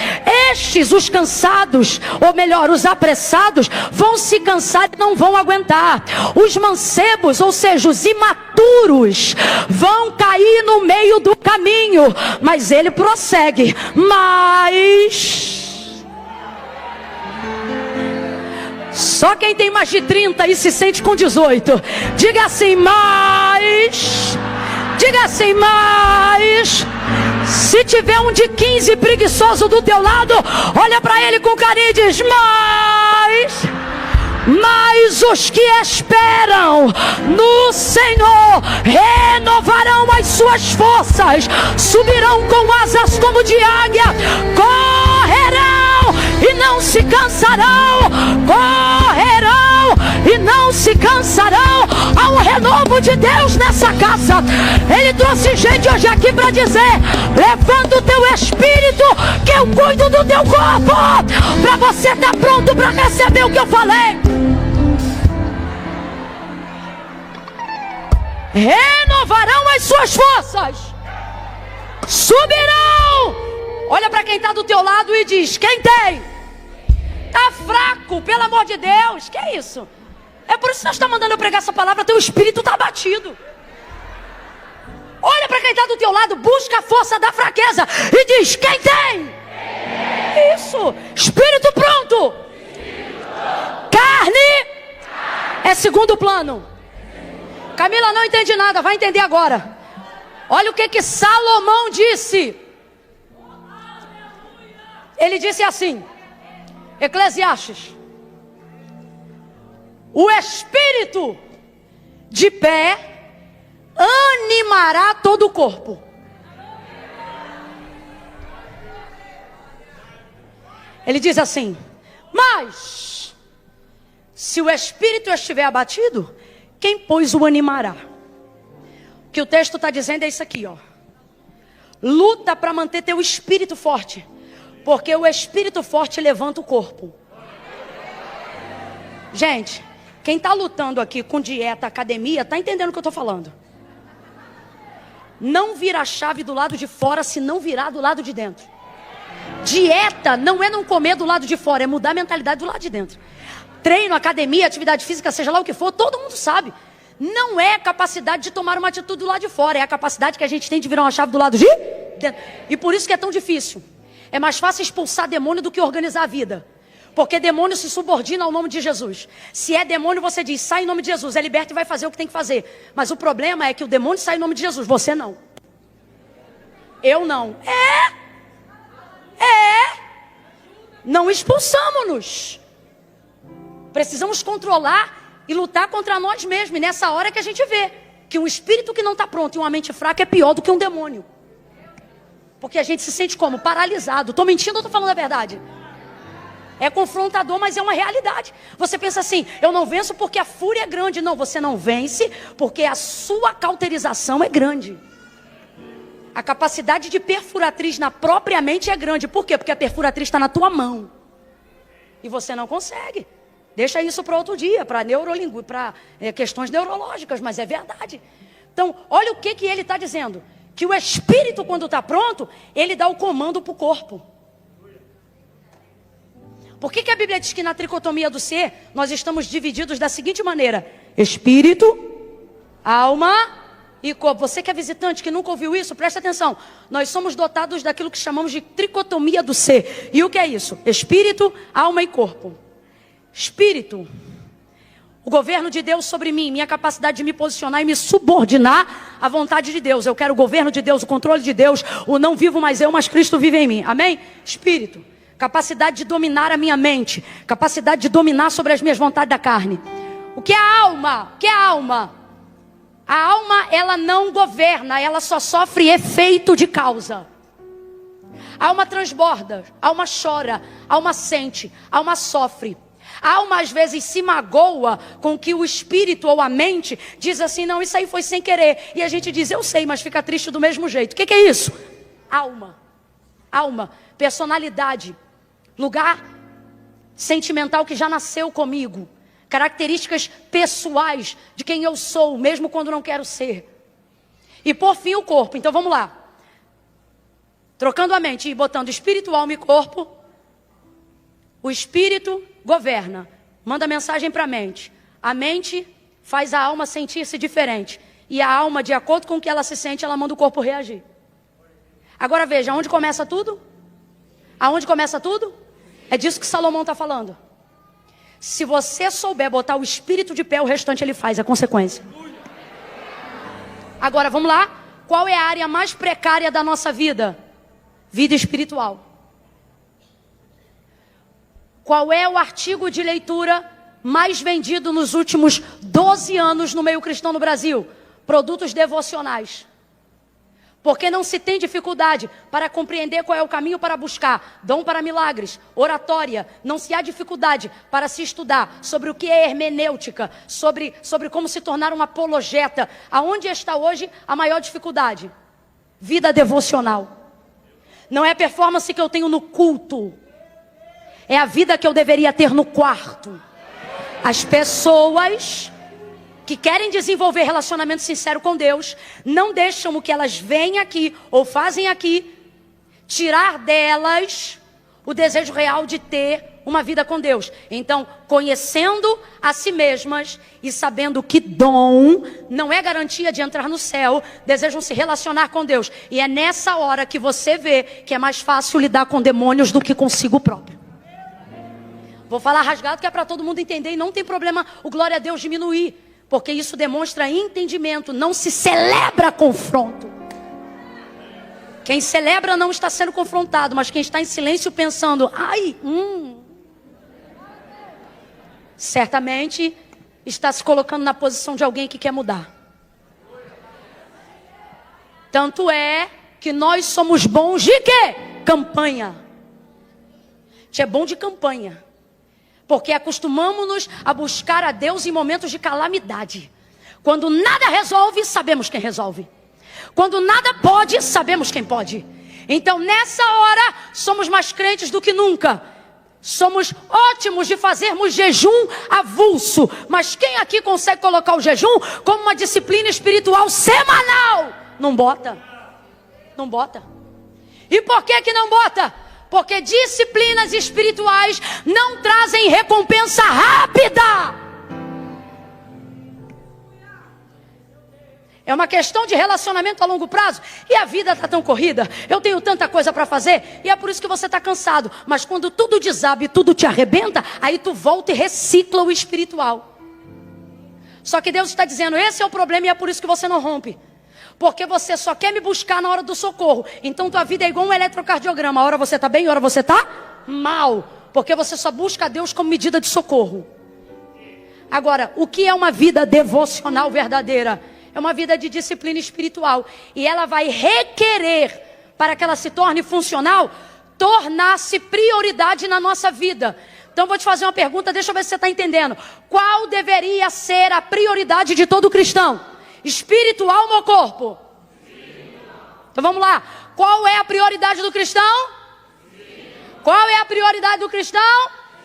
[SPEAKER 1] estes, os cansados, ou melhor, os apressados, vão se cansar e não vão aguentar. Os mancebos, ou seja, os imaturos, vão cair no meio do caminho. Mas ele prossegue, mas só quem tem mais de 30 e se sente com 18, diga assim, mas, diga assim, mas, se tiver um de 15 preguiçoso do teu lado, olha para ele com carinho e diz, mas os que esperam no Senhor renovarão as suas forças, subirão com asas como de águia, correrão e não se cansarão, correrão e não se cansarão. Há um renovo de Deus nessa casa. Ele trouxe gente hoje aqui para dizer: levanta o teu espírito, que eu cuido do teu corpo, para você estar pronto para receber o que eu falei. Renovarão as suas forças, subirão. Olha para quem está do teu lado e diz: quem tem? Está fraco, pelo amor de Deus. Que é isso? É por isso que nós estamos mandando eu pregar essa palavra. Teu espírito está abatido. Olha para quem está do teu lado, busca a força da fraqueza e diz: quem tem? Isso, espírito pronto. Carne é segundo plano. Camila não entende nada, vai entender agora. Olha o que Salomão disse. Ele disse assim, Eclesiastes: o espírito de pé animará todo o corpo. Ele diz assim: mas se o espírito estiver abatido, quem pois o animará? O que o texto está dizendo é isso aqui, ó. Luta para manter teu espírito forte, porque o espírito forte levanta o corpo. Gente, quem está lutando aqui com dieta, academia, está entendendo o que eu estou falando. Não vira a chave do lado de fora se não virar do lado de dentro. Dieta não é não comer do lado de fora, é mudar a mentalidade do lado de dentro. Treino, academia, atividade física, seja lá o que for, todo mundo sabe. Não é a capacidade de tomar uma atitude do lado de fora, é a capacidade que a gente tem de virar uma chave do lado de dentro. E por isso que é tão difícil. É mais fácil expulsar demônio do que organizar a vida. Porque demônio se subordina ao nome de Jesus. Se é demônio, você diz: sai em nome de Jesus, é liberto e vai fazer o que tem que fazer. Mas o problema é que o demônio sai em nome de Jesus, você não. Eu não. Não expulsamos-nos. Precisamos controlar e lutar contra nós mesmos. E nessa hora é que a gente vê que um espírito que não está pronto e uma mente fraca é pior do que um demônio. Porque a gente se sente como? Paralisado. Estou mentindo ou estou falando a verdade? É confrontador, mas é uma realidade. Você pensa assim: eu não venço porque a fúria é grande. Não, você não vence porque a sua cauterização é grande. A capacidade de perfuratriz na própria mente é grande. Por quê? Porque a perfuratriz está na tua mão. E você não consegue. Deixa isso para outro dia, para questões neurológicas, mas é verdade. Então, olha o que ele está dizendo. Que o espírito, quando está pronto, ele dá o comando para o corpo. Por que a Bíblia diz que na tricotomia do ser, nós estamos divididos da seguinte maneira: espírito, alma e corpo. Você que é visitante, que nunca ouviu isso, presta atenção. Nós somos dotados daquilo que chamamos de tricotomia do ser. E o que é isso? Espírito, alma e corpo. Espírito, o governo de Deus sobre mim, minha capacidade de me posicionar e me subordinar à vontade de Deus. Eu quero o governo de Deus, o controle de Deus. O não vivo mais eu, mas Cristo vive em mim. Amém? Espírito, capacidade de dominar a minha mente, capacidade de dominar sobre as minhas vontades da carne. O que é a alma? O que é a alma? A alma, ela não governa, ela só sofre efeito de causa. A alma transborda, a alma chora, a alma sente, a alma sofre. A alma às vezes se magoa com que o espírito ou a mente diz assim: não, isso aí foi sem querer. E a gente diz: eu sei, mas fica triste do mesmo jeito. O que é isso? Alma. Alma, personalidade, lugar sentimental que já nasceu comigo. Características pessoais de quem eu sou, mesmo quando não quero ser. E por fim o corpo. Então vamos lá. Trocando a mente e botando espírito, alma e corpo. O espírito governa, manda mensagem para a mente. A mente faz a alma sentir-se diferente. E a alma, de acordo com o que ela se sente, ela manda o corpo reagir. Agora veja, aonde começa tudo? Aonde começa tudo? É disso que Salomão está falando. Se você souber botar o espírito de pé, o restante ele faz, a consequência. Agora, vamos lá. Qual é a área mais precária da nossa vida? Vida espiritual. Qual é o artigo de leitura mais vendido nos últimos 12 anos no meio cristão no Brasil? Produtos devocionais. Porque não se tem dificuldade para compreender qual é o caminho para buscar dom para milagres, oratória. Não se há dificuldade para se estudar sobre o que é hermenêutica, sobre como se tornar um apologeta. Aonde está hoje a maior dificuldade? Vida devocional. Não é a performance que eu tenho no culto. É a vida que eu deveria ter no quarto. As pessoas que querem desenvolver relacionamento sincero com Deus, não deixam o que elas veem aqui ou fazem aqui tirar delas o desejo real de ter uma vida com Deus. Então, conhecendo a si mesmas e sabendo que dom não é garantia de entrar no céu, desejam se relacionar com Deus. E é nessa hora que você vê que é mais fácil lidar com demônios do que consigo próprio. Vou falar rasgado que é para todo mundo entender e não tem problema o glória a Deus diminuir. Porque isso demonstra entendimento, não se celebra confronto. Quem celebra não está sendo confrontado, mas quem está em silêncio pensando, certamente está se colocando na posição de alguém que quer mudar. Tanto é que nós somos bons de quê? Campanha. A gente é bom de campanha. Porque acostumamos-nos a buscar a Deus em momentos de calamidade. Quando nada resolve, sabemos quem resolve. Quando nada pode, sabemos quem pode. Então nessa hora, somos mais crentes do que nunca. Somos ótimos de fazermos jejum avulso. Mas quem aqui consegue colocar o jejum como uma disciplina espiritual semanal? Não bota. Não bota. E por que não bota? Porque disciplinas espirituais não trazem recompensa rápida. É uma questão de relacionamento a longo prazo. E a vida está tão corrida. Eu tenho tanta coisa para fazer. E é por isso que você está cansado. Mas quando tudo desaba e tudo te arrebenta, aí tu volta e recicla o espiritual. Só que Deus está dizendo, esse é o problema e é por isso que você não rompe. Porque você só quer me buscar na hora do socorro. Então tua vida é igual um eletrocardiograma. A hora você está bem, a hora você está mal. Porque você só busca a Deus como medida de socorro. Agora, o que é uma vida devocional verdadeira? É uma vida de disciplina espiritual. E ela vai requerer, para que ela se torne funcional, tornar-se prioridade na nossa vida. Então vou te fazer uma pergunta, deixa eu ver se você está entendendo. Qual deveria ser a prioridade de todo cristão? Espiritual ou corpo? Espiritual. Então vamos lá. Qual é a prioridade do cristão? Espiritual. Qual é a prioridade do cristão?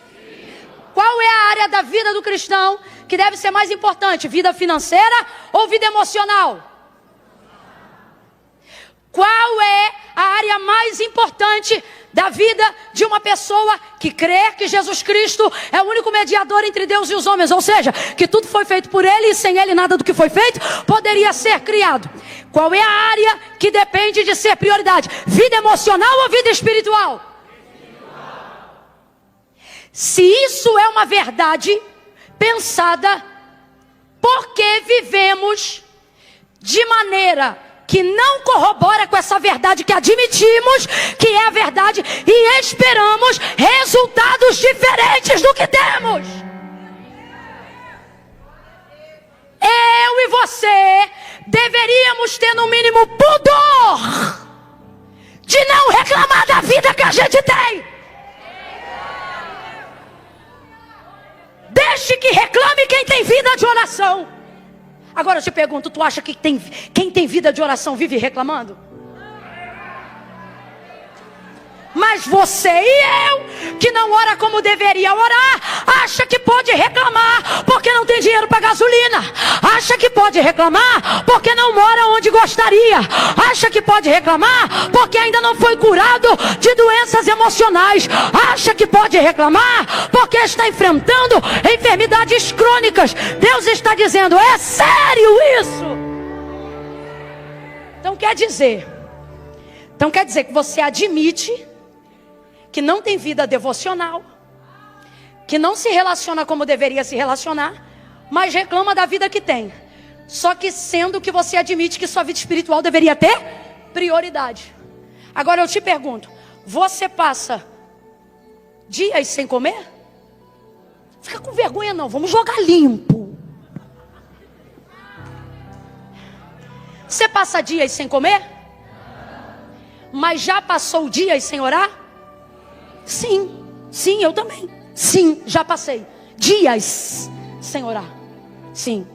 [SPEAKER 1] Espiritual. Qual é a área da vida do cristão que deve ser mais importante? Vida financeira ou vida emocional? Qual é a área mais importante da vida de uma pessoa que crê que Jesus Cristo é o único mediador entre Deus e os homens? Ou seja, que tudo foi feito por Ele e sem Ele nada do que foi feito poderia ser criado. Qual é a área que depende de ser prioridade? Vida emocional ou vida espiritual? Se isso é uma verdade pensada, por que vivemos de maneira que não corrobora com essa verdade que admitimos que é a verdade e esperamos resultados diferentes do que temos? Eu e você deveríamos ter no mínimo pudor de não reclamar da vida que a gente tem. Deixe que reclame quem tem vida de oração. Agora eu te pergunto, tu acha que quem tem vida de oração vive reclamando? Mas você e eu, que não ora como deveria orar, acha que pode reclamar porque não tem dinheiro para gasolina. Acha que pode reclamar porque não mora onde gostaria. Acha que pode reclamar porque ainda não foi curado de doenças emocionais. Acha que pode reclamar porque está enfrentando enfermidades crônicas. Deus está dizendo, é sério isso? Então quer dizer que você admite que não tem vida devocional, que não se relaciona como deveria se relacionar, mas reclama da vida que tem. Só que sendo que você admite que sua vida espiritual deveria ter prioridade. Agora eu te pergunto, você passa dias sem comer? Fica com vergonha não, vamos jogar limpo. Você passa dias sem comer? Mas já passou dias sem orar? Sim, sim, eu também. Sim, já passei dias sem orar. Sim.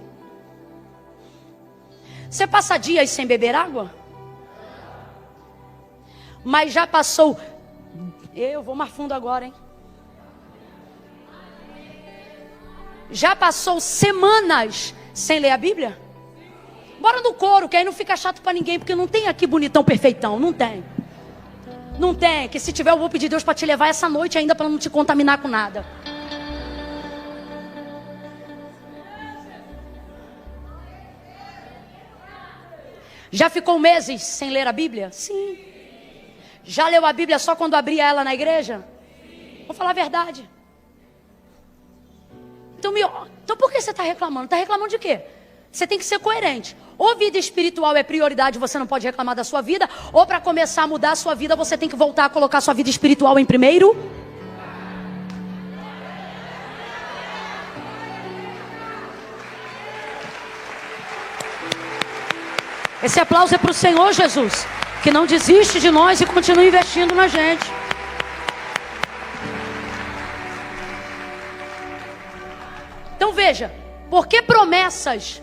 [SPEAKER 1] Você passa dias sem beber água? Mas já passou... Eu vou mais fundo agora, hein? Já passou semanas sem ler a Bíblia? Bora no coro, que aí não fica chato pra ninguém, porque não tem aqui bonitão perfeitão, não tem. Não tem, que se tiver eu vou pedir Deus para te levar essa noite ainda para não te contaminar com nada. Já ficou meses sem ler a Bíblia? Sim. Já leu a Bíblia só quando abria ela na igreja? Vou falar a verdade. Então por que você está reclamando? Está reclamando de quê? Você tem que ser coerente. Ou vida espiritual é prioridade, você não pode reclamar da sua vida. Ou para começar a mudar a sua vida, você tem que voltar a colocar a sua vida espiritual em primeiro. Esse aplauso é para o Senhor Jesus, que não desiste de nós e continua investindo na gente. Então veja, porque promessas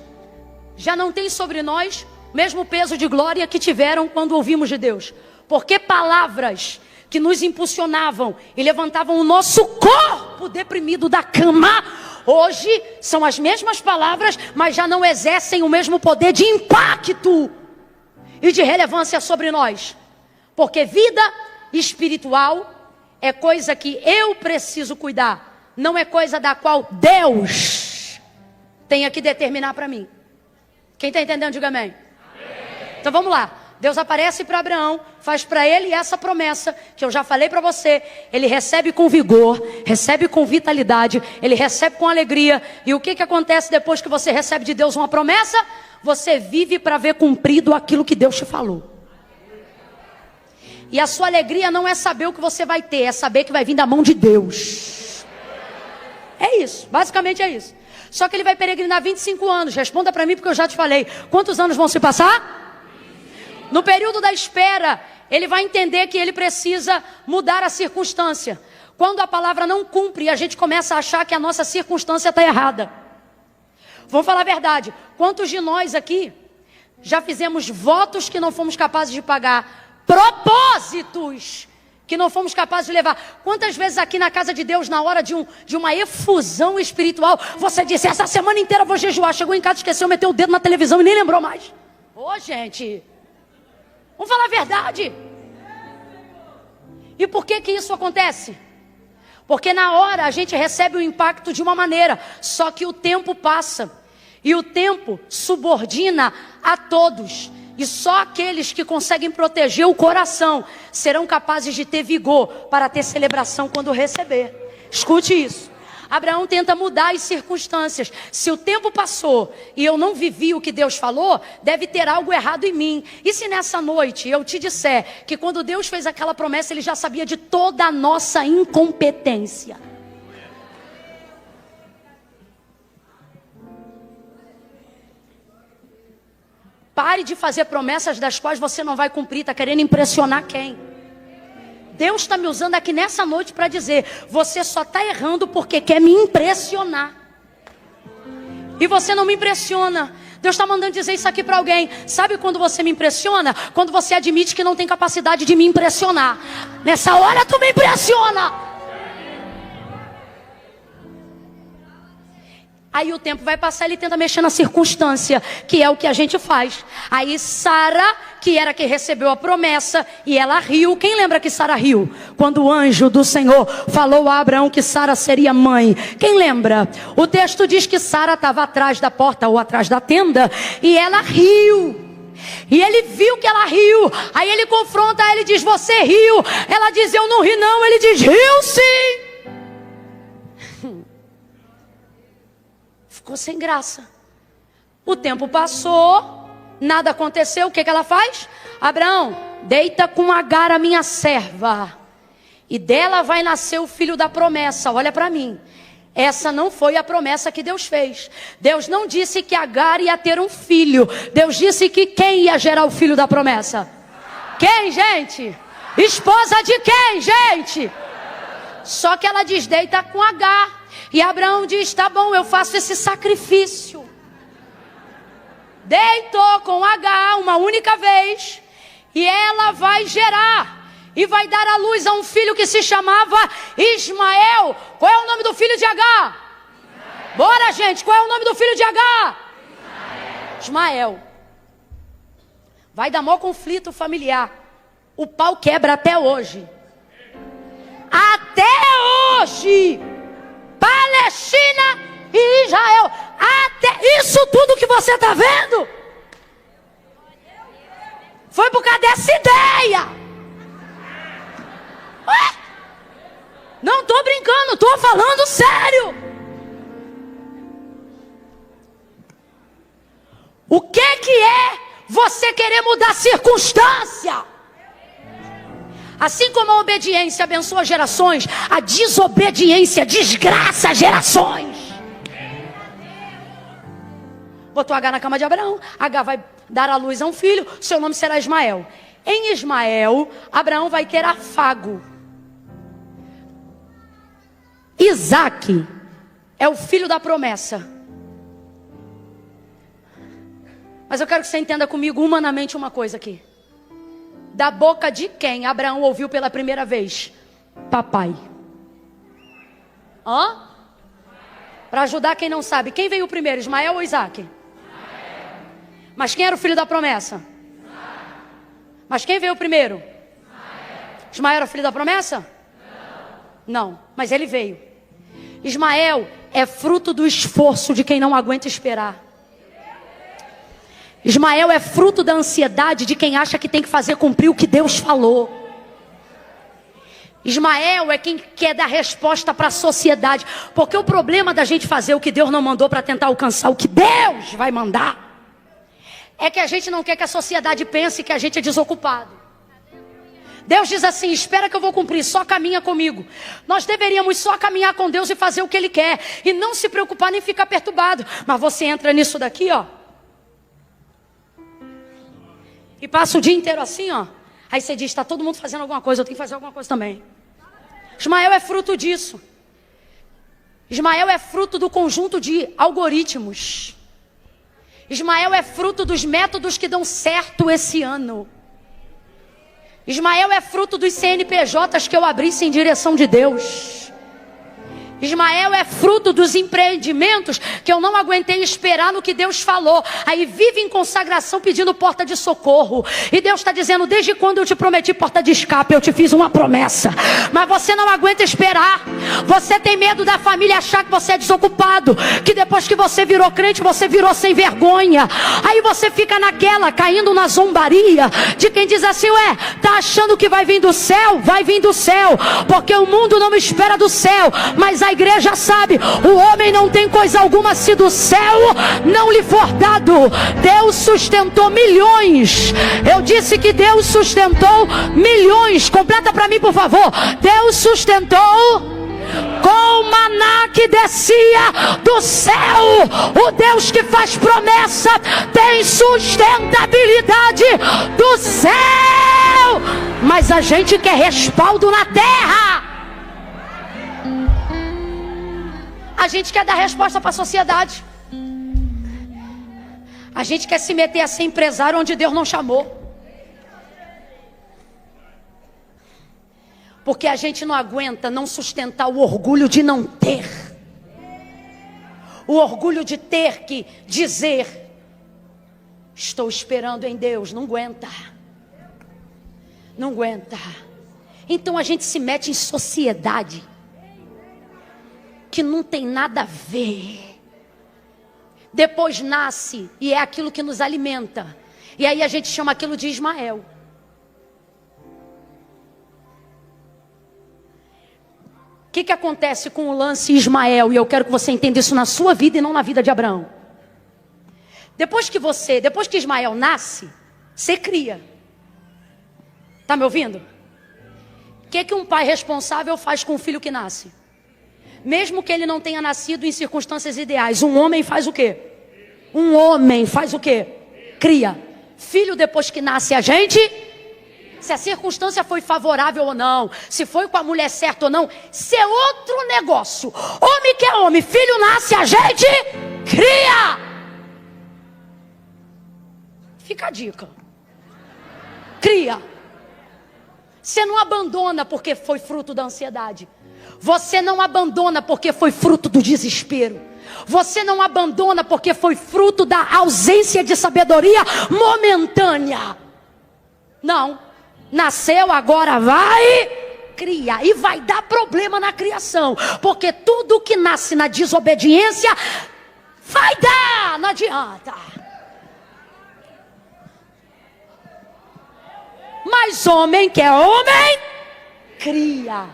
[SPEAKER 1] já não têm sobre nós o mesmo peso de glória que tiveram quando ouvimos de Deus. Porque palavras que nos impulsionavam e levantavam o nosso corpo deprimido da cama, hoje são as mesmas palavras, mas já não exercem o mesmo poder de impacto e de relevância sobre nós. Porque vida espiritual é coisa que eu preciso cuidar, não é coisa da qual Deus tenha que determinar para mim. Quem está entendendo, diga amém. Então vamos lá. Deus aparece para Abraão, faz para ele essa promessa, que eu já falei para você. Ele recebe com vigor, recebe com vitalidade, ele recebe com alegria. E o que acontece depois que você recebe de Deus uma promessa? Você vive para ver cumprido aquilo que Deus te falou. E a sua alegria não é saber o que você vai ter, é saber que vai vir da mão de Deus. É isso, basicamente é isso. Só que ele vai peregrinar 25 anos. Responda para mim porque eu já te falei. Quantos anos vão se passar? No período da espera, ele vai entender que ele precisa mudar a circunstância. Quando a palavra não cumpre, a gente começa a achar que a nossa circunstância está errada. Vamos falar a verdade. Quantos de nós aqui já fizemos votos que não fomos capazes de pagar? Propósitos que não fomos capazes de levar. Quantas vezes aqui na casa de Deus, na hora de uma efusão espiritual, você disse, essa semana inteira eu vou jejuar. Chegou em casa, esqueceu, meteu o dedo na televisão e nem lembrou mais. Ô, gente, vamos falar a verdade. E por que isso acontece? Porque na hora a gente recebe o impacto de uma maneira, só que o tempo passa. E o tempo subordina a todos. E só aqueles que conseguem proteger o coração serão capazes de ter vigor para ter celebração quando receber. Escute isso. Abraão tenta mudar as circunstâncias. Se o tempo passou e eu não vivi o que Deus falou, deve ter algo errado em mim. E se nessa noite eu te disser que quando Deus fez aquela promessa, Ele já sabia de toda a nossa incompetência? Pare de fazer promessas das quais você não vai cumprir. Está querendo impressionar quem? Deus está me usando aqui nessa noite para dizer, você só está errando porque quer me impressionar. E você não me impressiona. Deus está mandando dizer isso aqui para alguém. Sabe quando você me impressiona? Quando você admite que não tem capacidade de me impressionar. Nessa hora tu me impressiona. Aí o tempo vai passar, ele tenta mexer na circunstância, que é o que a gente faz. Aí Sara, que era quem recebeu a promessa, e ela riu. Quem lembra que Sara riu? Quando o anjo do Senhor falou a Abraão que Sara seria mãe. Quem lembra? O texto diz que Sara estava atrás da porta ou atrás da tenda, e ela riu. E ele viu que ela riu. Aí ele confronta ela e diz, você riu? Ela diz, eu não ri não. Ele diz, riu sim. Ficou sem graça. O tempo passou, nada aconteceu. O que ela faz? Abraão, deita com Agar, a minha serva, e dela vai nascer o filho da promessa. Olha para mim, essa não foi a promessa que Deus fez. Deus não disse que Agar ia ter um filho. Deus disse que quem ia gerar o filho da promessa? Quem, gente? Esposa de quem, gente? Só que ela desdeita com H. E Abraão diz, tá bom, eu faço esse sacrifício. Deitou com H uma única vez. E ela vai gerar. E vai dar à luz a um filho que se chamava Ismael. Qual é o nome do filho de H? Bora, gente, qual é o nome do filho de H? Ismael. Vai dar maior conflito familiar. O pau quebra até hoje. Até hoje. Palestina e Israel. Até isso tudo que você está vendo foi por causa dessa ideia. Ué? Não estou brincando, estou falando sério. O que é você querer mudar a circunstância? Assim como a obediência abençoa gerações, a desobediência desgraça gerações. Botou H na cama de Abraão. H vai dar à luz a um filho. Seu nome será Ismael. Em Ismael, Abraão vai ter afago. Isaque é o filho da promessa. Mas eu quero que você entenda comigo humanamente uma coisa aqui. Da boca de quem Abraão ouviu pela primeira vez? Papai. Hã? Para ajudar quem não sabe. Quem veio primeiro, Ismael ou Isaque? Mas quem era o filho da promessa? Mas quem veio primeiro? Ismael era o filho da promessa? Não, mas ele veio. Ismael é fruto do esforço de quem não aguenta esperar. Ismael é fruto da ansiedade de quem acha que tem que fazer cumprir o que Deus falou. Ismael é quem quer dar resposta para a sociedade. Porque o problema da gente fazer o que Deus não mandou para tentar alcançar o que Deus vai mandar é que a gente não quer que a sociedade pense que a gente é desocupado. Deus diz assim, espera que eu vou cumprir, só caminha comigo. Nós deveríamos só caminhar com Deus e fazer o que Ele quer. E não se preocupar nem ficar perturbado. Mas você entra nisso daqui, ó. E passa o dia inteiro assim, ó. Aí você diz, está todo mundo fazendo alguma coisa, eu tenho que fazer alguma coisa também. Ismael é fruto disso. Ismael é fruto do conjunto de algoritmos. Ismael é fruto dos métodos que dão certo esse ano. Ismael é fruto dos CNPJs que eu abri sem direção de Deus. Ismael é fruto dos empreendimentos que eu não aguentei esperar no que Deus falou. Aí vive em consagração pedindo porta de socorro. E Deus está dizendo, desde quando eu te prometi porta de escape, eu te fiz uma promessa. Mas você não aguenta esperar. Você tem medo da família achar que você é desocupado. Que depois que você virou crente, você virou sem vergonha. Aí você fica naquela, caindo na zombaria de quem diz assim, ué, tá achando que vai vir do céu? Vai vir do céu. Porque o mundo não espera do céu. Mas a igreja sabe, o homem não tem coisa alguma se do céu não lhe for dado. Deus sustentou milhões. Eu disse que Deus sustentou milhões. Completa para mim, por favor. Deus sustentou com o maná que descia do céu. O Deus que faz promessa tem sustentabilidade do céu. Mas a gente quer respaldo na terra. A gente quer dar resposta para a sociedade. A gente quer se meter a ser empresário onde Deus não chamou. Porque a gente não aguenta não sustentar o orgulho de não ter. O orgulho de ter que dizer, estou esperando em Deus. Não aguenta. Não aguenta. Então a gente se mete em sociedade que não tem nada a ver. Depois nasce e é aquilo que nos alimenta. E aí a gente chama aquilo de Ismael. O que acontece com o lance Ismael? E eu quero que você entenda isso na sua vida e não na vida de Abraão. Depois que Ismael nasce, você cria. Tá me ouvindo? O que um pai responsável faz com o filho que nasce? Mesmo que ele não tenha nascido em circunstâncias ideais, um homem faz o quê? Um homem faz o quê? Cria. Filho, depois que nasce a gente, Se a circunstância foi favorável ou não, se foi com a mulher certa ou não, isso é outro negócio. Homem que é homem, filho nasce, a gente cria. Fica a dica. Cria. Você não abandona porque foi fruto da ansiedade. Você não abandona porque foi fruto do desespero. Você não abandona porque foi fruto da ausência de sabedoria momentânea. Não. Nasceu, agora vai criar. E vai dar problema na criação. Porque tudo que nasce na desobediência vai dar. Não adianta. Mas homem que é homem, cria,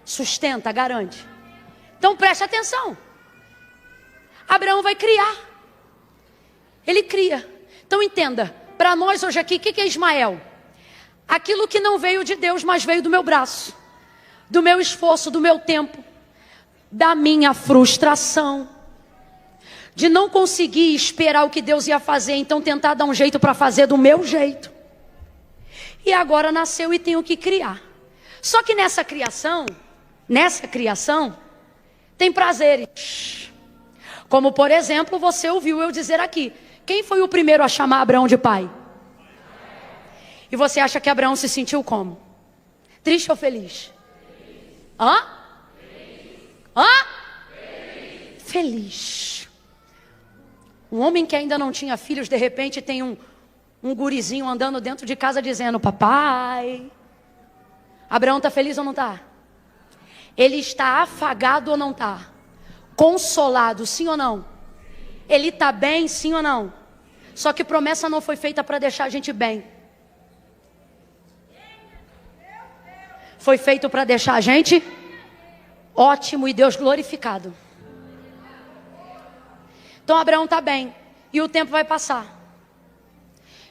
[SPEAKER 1] sustenta, garante. Então preste atenção. Abraão vai criar. Ele cria. Então entenda, para nós hoje aqui, o que é Ismael? Aquilo que não veio de Deus, mas veio do meu braço, do meu esforço, do meu tempo, da minha frustração, de não conseguir esperar o que Deus ia fazer, então tentar dar um jeito para fazer do meu jeito. E agora nasceu e tenho que criar. Só que nessa criação, tem prazeres. Como por exemplo, você ouviu eu dizer aqui. Quem foi o primeiro a chamar Abraão de pai? E você acha que Abraão se sentiu como? Triste ou feliz? Hã? Feliz. Um homem que ainda não tinha filhos, de repente tem um gurizinho andando dentro de casa dizendo, papai. Abraão está feliz ou não está? Ele está afagado ou não está? Consolado, sim ou não? Ele está bem, sim ou não? Só que promessa não foi feita para deixar a gente bem. Foi feito para deixar a gente ótimo e Deus glorificado. Então Abraão está bem. E o tempo vai passar.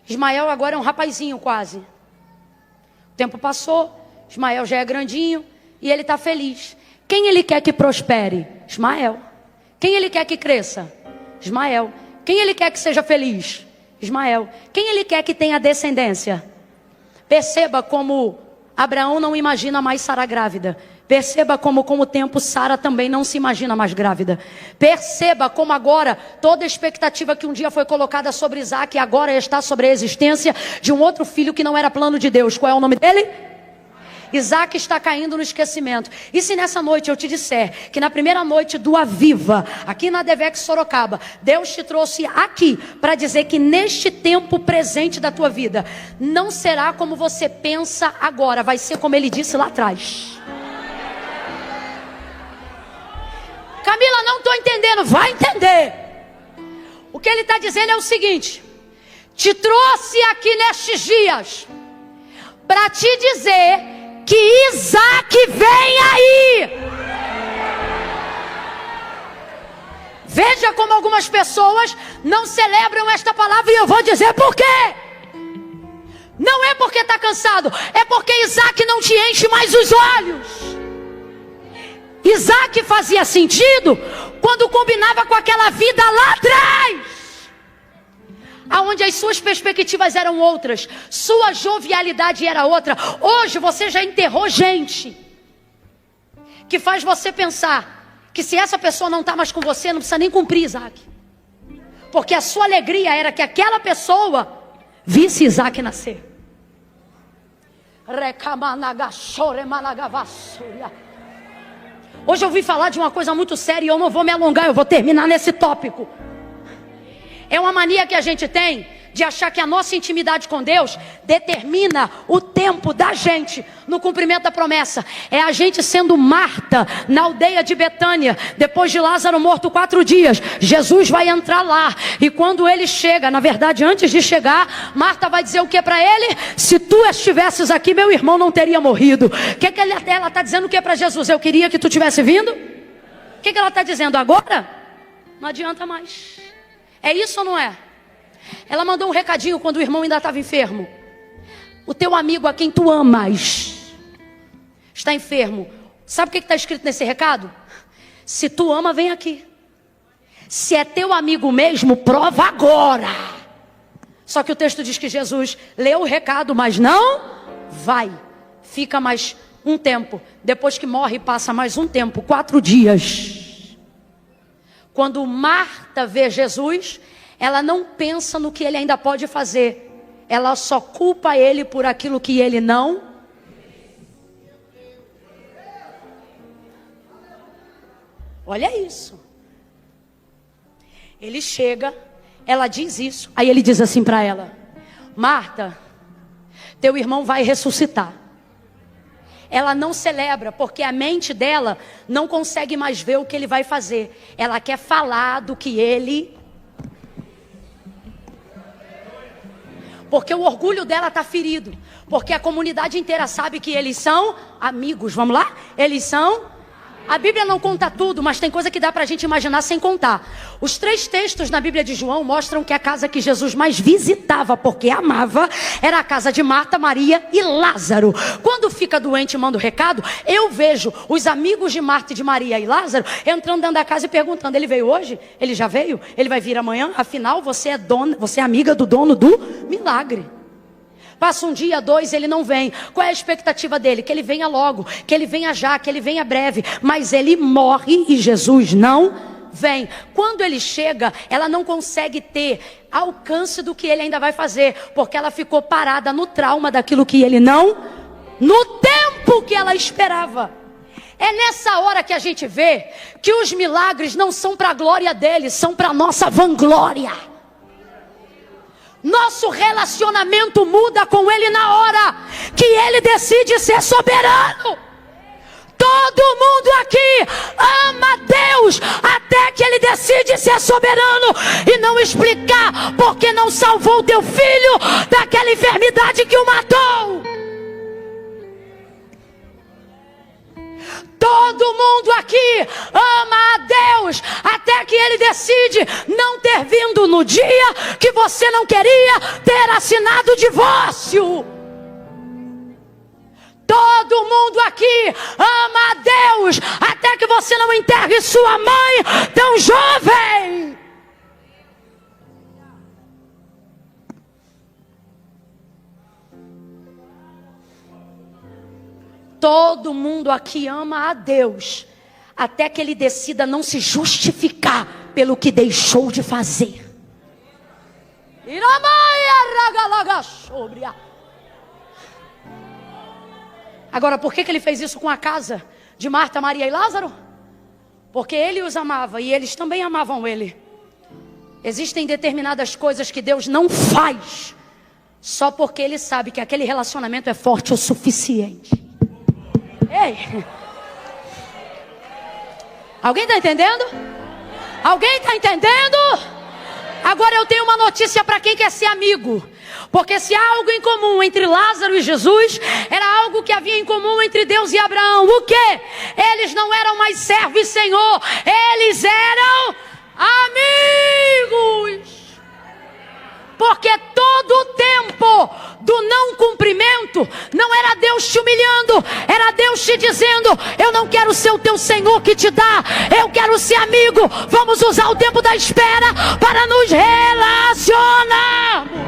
[SPEAKER 1] Ismael agora é um rapazinho quase. O tempo passou. Ismael já é grandinho. E ele está feliz. Quem ele quer que prospere? Ismael. Quem ele quer que cresça? Ismael. Quem ele quer que seja feliz? Ismael. Quem ele quer que tenha descendência? Perceba como Abraão não imagina mais Sara grávida. Perceba como com o tempo Sara também não se imagina mais grávida. Perceba como agora toda a expectativa que um dia foi colocada sobre Isaac agora está sobre a existência de um outro filho que não era plano de Deus. Qual é o nome dele? Isaac está caindo no esquecimento. E se nessa noite eu te disser que na primeira noite do Aviva, aqui na Devex Sorocaba, Deus te trouxe aqui para dizer que neste tempo presente da tua vida, não será como você pensa agora, vai ser como ele disse lá atrás. Camila, não estou entendendo. Vai entender. O que ele está dizendo é o seguinte: te trouxe aqui nestes dias para te dizer que Isaac vem aí. Veja como algumas pessoas não celebram esta palavra e eu vou dizer por quê. Não é porque está cansado, é porque Isaac não te enche mais os olhos. Isaac fazia sentido quando combinava com aquela vida lá atrás, aonde as suas perspectivas eram outras, sua jovialidade era outra. Hoje você já enterrou gente que faz você pensar que se essa pessoa não está mais com você, não precisa nem cumprir Isaac, porque a sua alegria era que aquela pessoa visse Isaac nascer. Hoje eu ouvi falar de uma coisa muito séria e eu não vou me alongar, eu vou terminar nesse tópico. É uma mania que a gente tem de achar que a nossa intimidade com Deus determina o tempo da gente no cumprimento da promessa. É a gente sendo Marta na aldeia de Betânia, depois de Lázaro morto 4 dias. Jesus vai entrar lá e quando ele chega, na verdade antes de chegar, Marta vai dizer o que para ele? Se tu estivesses aqui, meu irmão não teria morrido. O que ela está dizendo o que para Jesus? Eu queria que tu tivesse vindo? O que ela está dizendo agora? Não adianta mais. É isso ou não é? Ela mandou um recadinho quando o irmão ainda estava enfermo. O teu amigo a quem tu amas está enfermo. Sabe o que está escrito nesse recado? Se tu ama, vem aqui. Se é teu amigo mesmo, prova agora. Só que o texto diz que Jesus leu o recado, mas não vai, fica mais um tempo. Depois que morre, passa mais um tempo, 4 dias. Quando Marta vê Jesus, ela não pensa no que ele ainda pode fazer. Ela só culpa ele por aquilo que ele não. Olha isso. Ele chega, ela diz isso. Aí ele diz assim para ela: Marta, teu irmão vai ressuscitar. Ela não celebra, porque a mente dela não consegue mais ver o que ele vai fazer. Ela quer falar do que ele... Porque o orgulho dela está ferido. Porque a comunidade inteira sabe que eles são amigos. Vamos lá? Eles são... A Bíblia não conta tudo, mas tem coisa que dá para a gente imaginar sem contar. Os 3 textos na Bíblia de João mostram que a casa que Jesus mais visitava, porque amava, era a casa de Marta, Maria e Lázaro. Quando fica doente e manda o recado, eu vejo os amigos de Marta, de Maria e Lázaro entrando dentro da casa e perguntando: ele veio hoje? Ele já veio? Ele vai vir amanhã? Afinal, você é amiga do dono do milagre. Passa um dia, 2, ele não vem. Qual é a expectativa dele? Que ele venha logo, que ele venha já, que ele venha breve. Mas ele morre e Jesus não vem. Quando ele chega, ela não consegue ter alcance do que ele ainda vai fazer, porque ela ficou parada no trauma daquilo que ele não, no tempo que ela esperava. É nessa hora que a gente vê que os milagres não são para a glória dele, são para a nossa vanglória. Nosso relacionamento muda com ele na hora que ele decide ser soberano. Todo mundo aqui ama Deus até que ele decide ser soberano e não explicar porque não salvou o teu filho daquela enfermidade que o matou. Todo mundo aqui ama a Deus até que ele decide não ter vindo no dia que você não queria ter assinado o divórcio. Todo mundo aqui ama a Deus até que você não enterre sua mãe tão jovem. Todo mundo aqui ama a Deus até que ele decida não se justificar pelo que deixou de fazer. Agora, por que ele fez isso com a casa de Marta, Maria e Lázaro? Porque ele os amava e eles também amavam ele. Existem determinadas coisas que Deus não faz só porque ele sabe que aquele relacionamento é forte o suficiente. Ei! Alguém está entendendo? Alguém está entendendo? Agora eu tenho uma notícia para quem quer ser amigo. Porque se há algo em comum entre Lázaro e Jesus, era algo que havia em comum entre Deus e Abraão. O quê? Eles não eram mais servo e senhor. Eles eram amigos. Porque todo o tempo do não cumprimento não era Deus te humilhando, era Deus te dizendo: eu não quero ser o teu Senhor que te dá, eu quero ser amigo. Vamos usar o tempo da espera para nos relacionarmos.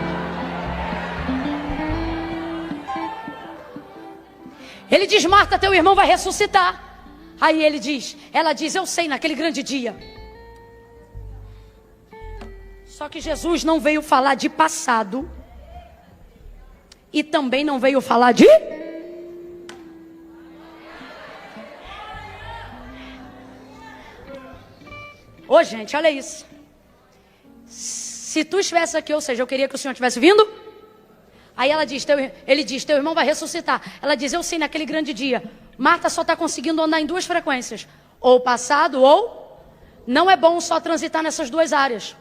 [SPEAKER 1] Ele diz: Marta, teu irmão vai ressuscitar. Aí ela diz: eu sei, naquele grande dia. Só que Jesus não veio falar de passado e também não veio falar de... Ô, gente, olha isso. Se tu estivesse aqui, ou seja, eu queria que o Senhor tivesse vindo. Aí ele diz, teu irmão vai ressuscitar. Ela diz: eu sei, naquele grande dia. Marta só está conseguindo andar em 2 frequências. Ou passado ou... Não é bom só transitar nessas 2 áreas.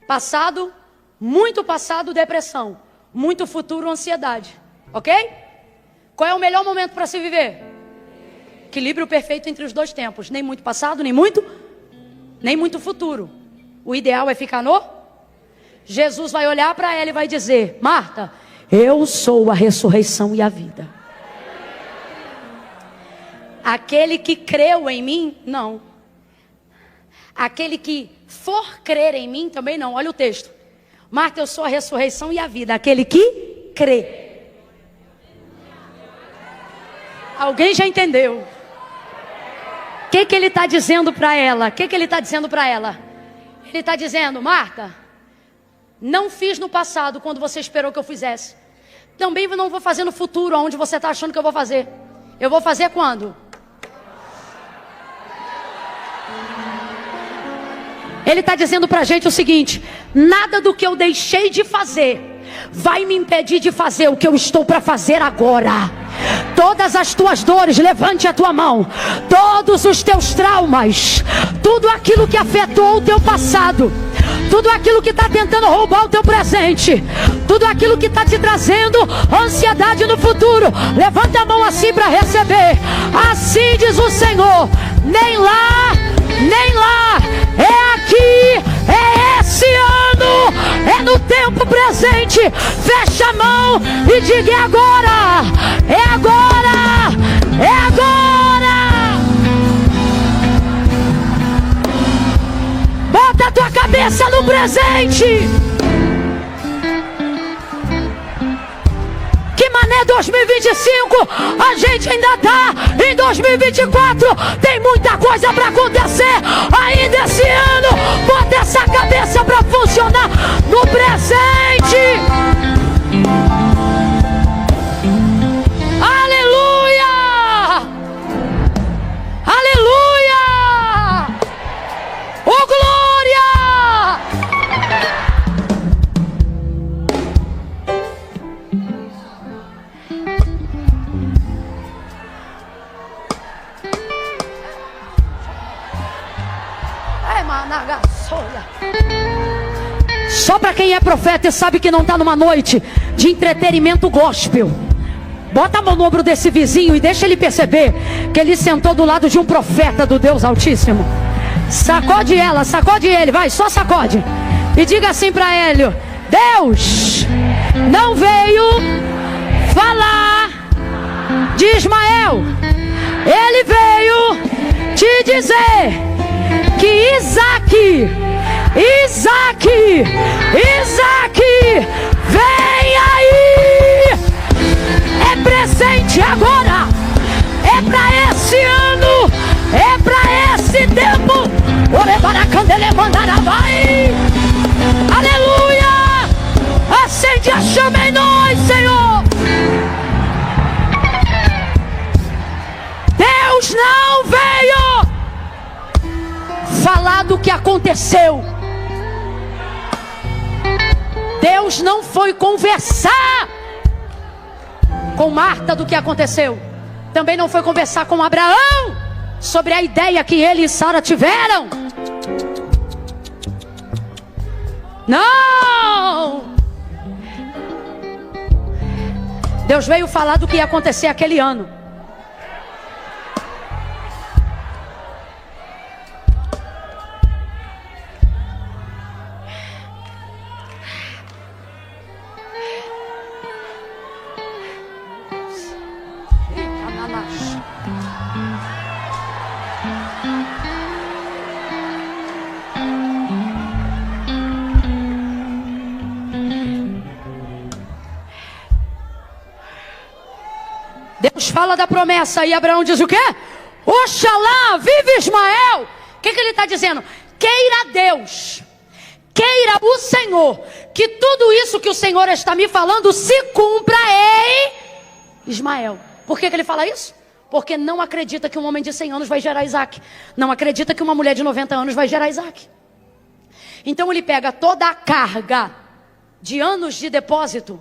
[SPEAKER 1] Passado, muito passado, depressão. Muito futuro, ansiedade. Ok? Qual é o melhor momento para se viver? Equilíbrio perfeito entre os 2 tempos. Nem muito passado, nem muito futuro. O ideal é ficar no... Jesus vai olhar para ela e vai dizer: Marta, eu sou a ressurreição e a vida. Aquele que creu em mim, não. Aquele que for crer em mim, também não. Olha o texto. Marta, eu sou a ressurreição e a vida, aquele que crê. Alguém já entendeu? O que ele está dizendo para ela? O que ele está dizendo para ela? Ele está dizendo, Marta, não fiz no passado quando você esperou que eu fizesse. Também não vou fazer no futuro, onde você está achando que eu vou fazer. Eu vou fazer quando? Ele está dizendo para a gente o seguinte: nada do que eu deixei de fazer vai me impedir de fazer o que eu estou para fazer agora. Todas as tuas dores, levante a tua mão. Todos os teus traumas, tudo aquilo que afetou o teu passado, tudo aquilo que está tentando roubar o teu presente, tudo aquilo que está te trazendo ansiedade no futuro, levanta a mão assim para receber. Assim diz o Senhor: nem lá, nem lá, é aqui, é esse ano, é no tempo presente. Fecha a mão e diga: é agora, é agora, é agora. Bota a tua cabeça no presente. Que mané 2025, a gente ainda tá em 2024, tem muita coisa para acontecer ainda esse ano. Bota essa cabeça para funcionar no presente. Aleluia! Aleluia! Oh glória! Só para quem é profeta e sabe que não está numa noite de entretenimento gospel. Bota a mão no ombro desse vizinho e deixa ele perceber que ele sentou do lado de um profeta do Deus Altíssimo. Sacode ela, sacode ele, vai, só sacode. E diga assim para ele: Deus não veio falar de Ismael, ele veio te dizer que Isaac, vem aí. É presente agora, é para esse ano, é para esse tempo. Aleluia! Acende a chama em nós, Senhor. Deus não veio falar do que aconteceu. Deus não foi conversar com Marta do que aconteceu. Também não foi conversar com Abraão sobre a ideia que ele e Sara tiveram. Não! Deus veio falar do que ia acontecer aquele ano. Deus fala da promessa e Abraão diz o quê? Oxalá, vive Ismael. O que ele está dizendo? Queira Deus, queira o Senhor, que tudo isso que o Senhor está me falando se cumpra em Ismael. Por que ele fala isso? Porque não acredita que um homem de 100 anos vai gerar Isaac. Não acredita que uma mulher de 90 anos vai gerar Isaac. Então ele pega toda a carga de anos de depósito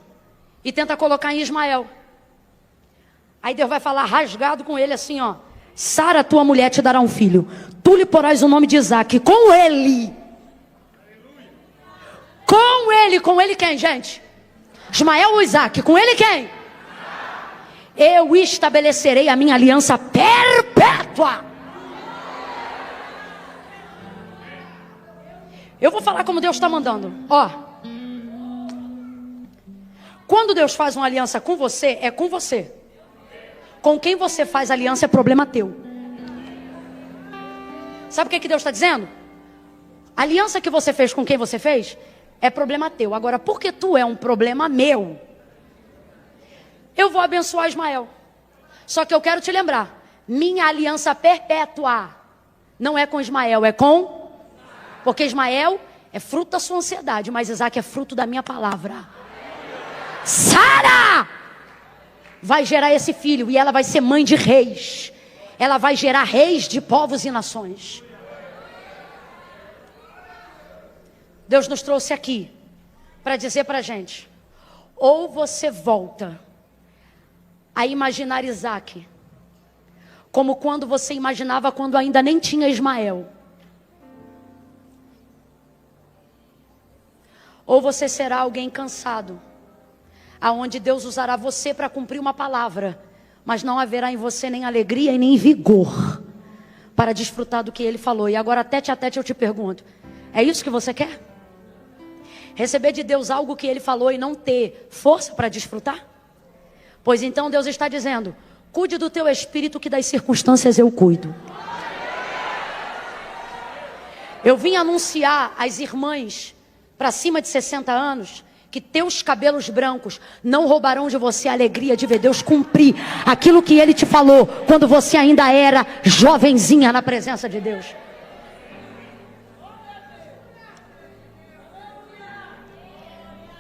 [SPEAKER 1] e tenta colocar em Ismael. Aí Deus vai falar rasgado com ele assim, ó: Sara, tua mulher, te dará um filho. Tu lhe porás o nome de Isaac. Com ele. Com ele quem, gente? Ismael ou Isaac? Com ele quem? Eu estabelecerei a minha aliança perpétua. Eu vou falar como Deus está mandando. Ó, quando Deus faz uma aliança com você, é com você. Com quem você faz aliança é problema teu. Sabe o que Deus está dizendo? A aliança que você fez com quem você fez é problema teu. Agora, porque tu é um problema meu, eu vou abençoar Ismael. Só que eu quero te lembrar, minha aliança perpétua não é com Ismael, é com... Porque Ismael é fruto da sua ansiedade, mas Isaac é fruto da minha palavra. Sara vai gerar esse filho e ela vai ser mãe de reis. Ela vai gerar reis de povos e nações. Deus nos trouxe aqui para dizer para a gente: ou você volta a imaginar Isaac como quando você imaginava quando ainda nem tinha Ismael, ou você será alguém cansado, aonde Deus usará você para cumprir uma palavra, mas não haverá em você nem alegria e nem vigor para desfrutar do que Ele falou. E agora, tete a tete, eu te pergunto: é isso que você quer? Receber de Deus algo que Ele falou e não ter força para desfrutar? Pois então Deus está dizendo: cuide do teu espírito, que das circunstâncias eu cuido. Eu vim anunciar às irmãs para cima de 60 anos que teus cabelos brancos não roubarão de você a alegria de ver Deus cumprir aquilo que Ele te falou quando você ainda era jovenzinha na presença de Deus.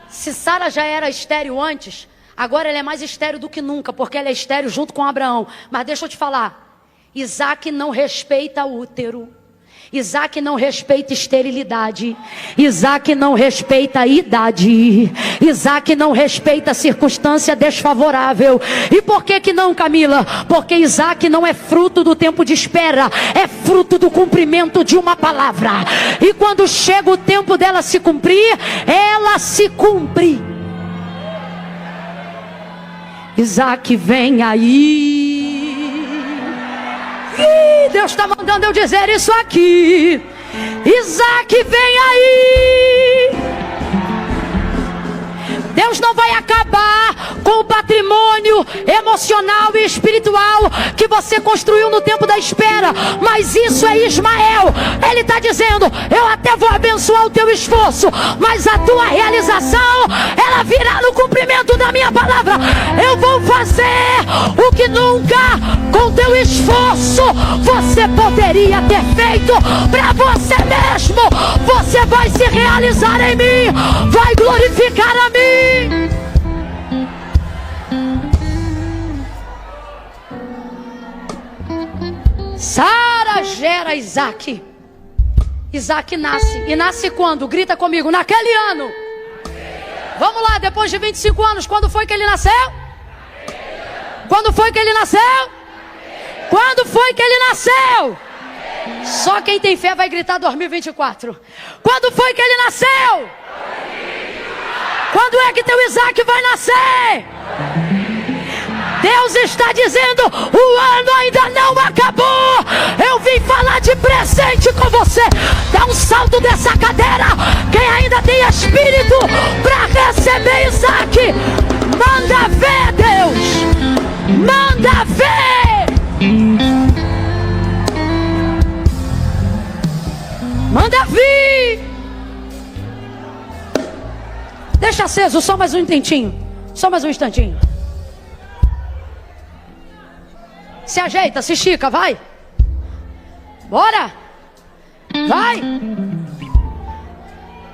[SPEAKER 1] Se Sara já era estéril antes, agora ela é mais estéril do que nunca, porque ela é estéril junto com Abraão. Mas deixa eu te falar, Isaac não respeita útero, Isaac não respeita esterilidade, Isaac não respeita idade, Isaac não respeita circunstância desfavorável. E por que não, Camila? Porque Isaac não é fruto do tempo de espera, é fruto do cumprimento de uma palavra. E quando chega o tempo dela se cumprir, ela se cumpre. Isaac, vem aí. Deus está mandando eu dizer isso aqui. Isaac, vem aí. Deus não vai acabar com o patrimônio emocional e espiritual que você construiu no tempo da espera. Mas isso é Ismael. Ele está dizendo: eu até vou abençoar o teu esforço, mas a tua realização, ela virá no cumprimento da minha palavra. Eu vou fazer o que nunca com teu esforço você poderia ter feito para você mesmo. Você vai se realizar em mim, vai glorificar a mim. Sara gera Isaac. Isaac nasce. E nasce quando? Grita comigo: naquele ano. Vamos lá, depois de 25 anos, quando foi que ele nasceu? Quando foi que ele nasceu? Quando foi que ele nasceu? Só quem tem fé vai gritar 2024. Quando foi que ele nasceu? Quando é que teu Isaac vai nascer? Deus está dizendo: o ano ainda não acabou. Eu vim falar de presente com você. Dá um salto dessa cadeira, quem ainda tem espírito para receber Isaac. Manda ver, Deus. Manda ver. Manda vir. Deixa aceso, só mais um instantinho. Só mais um instantinho. Se ajeita, se estica, vai. Bora. Vai.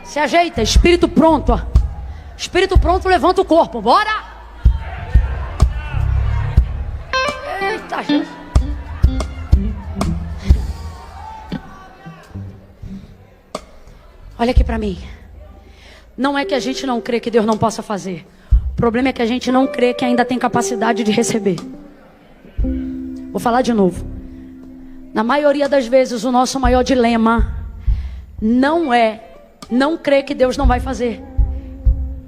[SPEAKER 1] Se ajeita, espírito pronto, ó. Espírito pronto, levanta o corpo, bora. Eita, Jesus. Olha aqui para mim. Não é que a gente não crê que Deus não possa fazer. O problema é que a gente não crê que ainda tem capacidade de receber. Vou falar de novo. Na maioria das vezes, o nosso maior dilema não é não crer que Deus não vai fazer.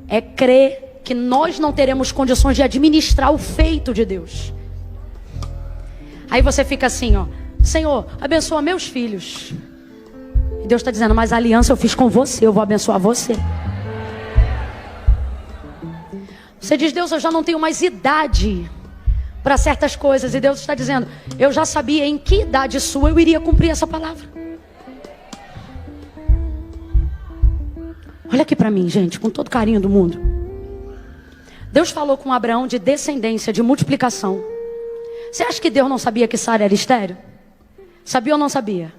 [SPEAKER 1] É crer que nós não teremos condições de administrar o feito de Deus. Aí você fica assim, ó: Senhor, abençoa meus filhos. E Deus está dizendo: mas a aliança eu fiz com você, eu vou abençoar você. Você diz: Deus, eu já não tenho mais idade para certas coisas. E Deus está dizendo: eu já sabia em que idade sua eu iria cumprir essa palavra. Olha aqui para mim, gente, com todo carinho do mundo. Deus falou com Abraão de descendência, de multiplicação. Você acha que Deus não sabia que Sara era estéril? Sabia ou não sabia?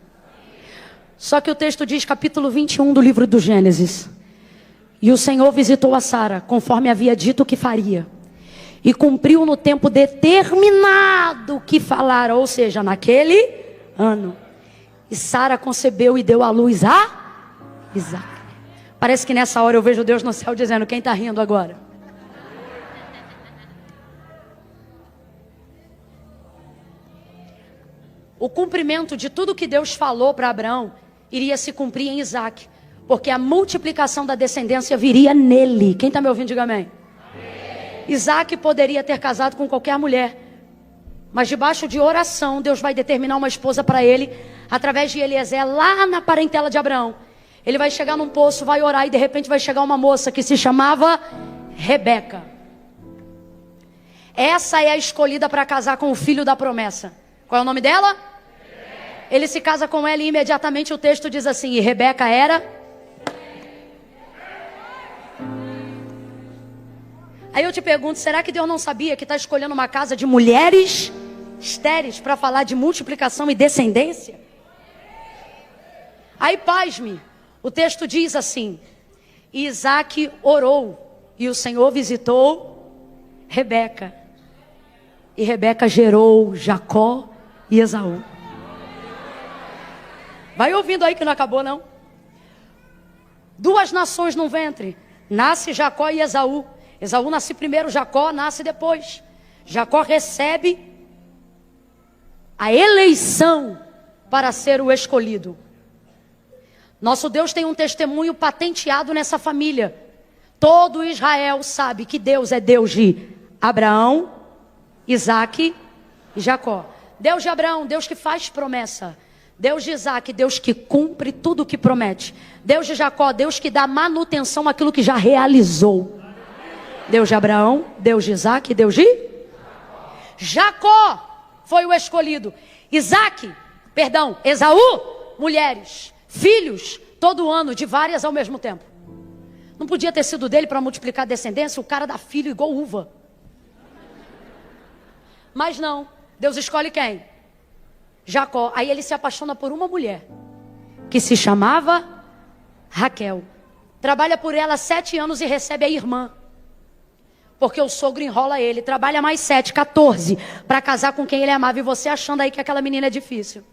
[SPEAKER 1] Só que o texto diz, capítulo 21 do livro do Gênesis: e o Senhor visitou a Sara, conforme havia dito que faria, e cumpriu no tempo determinado que falara, ou seja, naquele ano. E Sara concebeu e deu à luz a Isaque. Parece que nessa hora eu vejo Deus no céu dizendo: quem está rindo agora? O cumprimento de tudo que Deus falou para Abraão iria se cumprir em Isaque, porque a multiplicação da descendência viria nele. Quem está me ouvindo, diga amém. Isaque poderia ter casado com qualquer mulher, mas debaixo de oração Deus vai determinar uma esposa para ele, através de Eliezer, lá na parentela de Abraão. Ele vai chegar num poço, vai orar, e de repente vai chegar uma moça que se chamava Rebeca. Essa é a escolhida para casar com o filho da promessa. Qual é o nome dela? Ele se casa com ela e imediatamente o texto diz assim: e Rebeca era... Aí eu te pergunto, será que Deus não sabia que está escolhendo uma casa de mulheres estéreis para falar de multiplicação e descendência? Aí, pasme, o texto diz assim: e Isaque orou, e o Senhor visitou Rebeca. E Rebeca gerou Jacó e Esaú. Vai ouvindo aí que não acabou não. Duas nações no ventre. Nasce Jacó e Esaú. Esaú nasce primeiro, Jacó nasce depois. Jacó recebe a eleição para ser o escolhido. Nosso Deus tem um testemunho patenteado nessa família. Todo Israel sabe que Deus é Deus de Abraão, Isaque e Jacó. Deus de Abraão, Deus que faz promessa. Deus de Isaque, Deus que cumpre tudo o que promete. Deus de Jacó, Deus que dá manutenção àquilo que já realizou. Deus de Abraão, Deus de Isaque, Deus de Jacó foi o escolhido. Esaú, mulheres, filhos, todo ano, de várias ao mesmo tempo. Não podia ter sido dele para multiplicar a descendência, o cara dá filho igual uva. Mas não, Deus escolhe quem? Jacó. Aí ele se apaixona por uma mulher que se chamava Raquel. Trabalha por ela 7 anos e recebe a irmã, porque o sogro enrola ele. Trabalha mais 7, 14 para casar com quem ele amava. E você achando aí que aquela menina é difícil.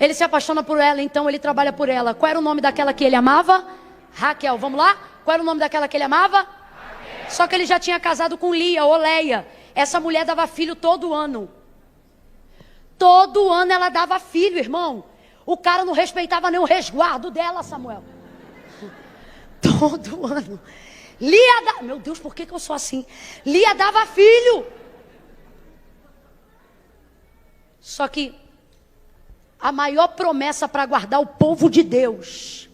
[SPEAKER 1] Ele se apaixona por ela, então ele trabalha por ela. Qual era o nome daquela que ele amava? Raquel. Vamos lá? Qual era o nome daquela que ele amava? Raquel. Só que ele já tinha casado com Lia ou Leia. Essa mulher dava filho todo ano. Todo ano ela dava filho, irmão. O cara não respeitava nem o resguardo dela, Samuel. Todo ano. Meu Deus, por que eu sou assim? Lia dava filho. Só que a maior promessa para guardar o povo de Deus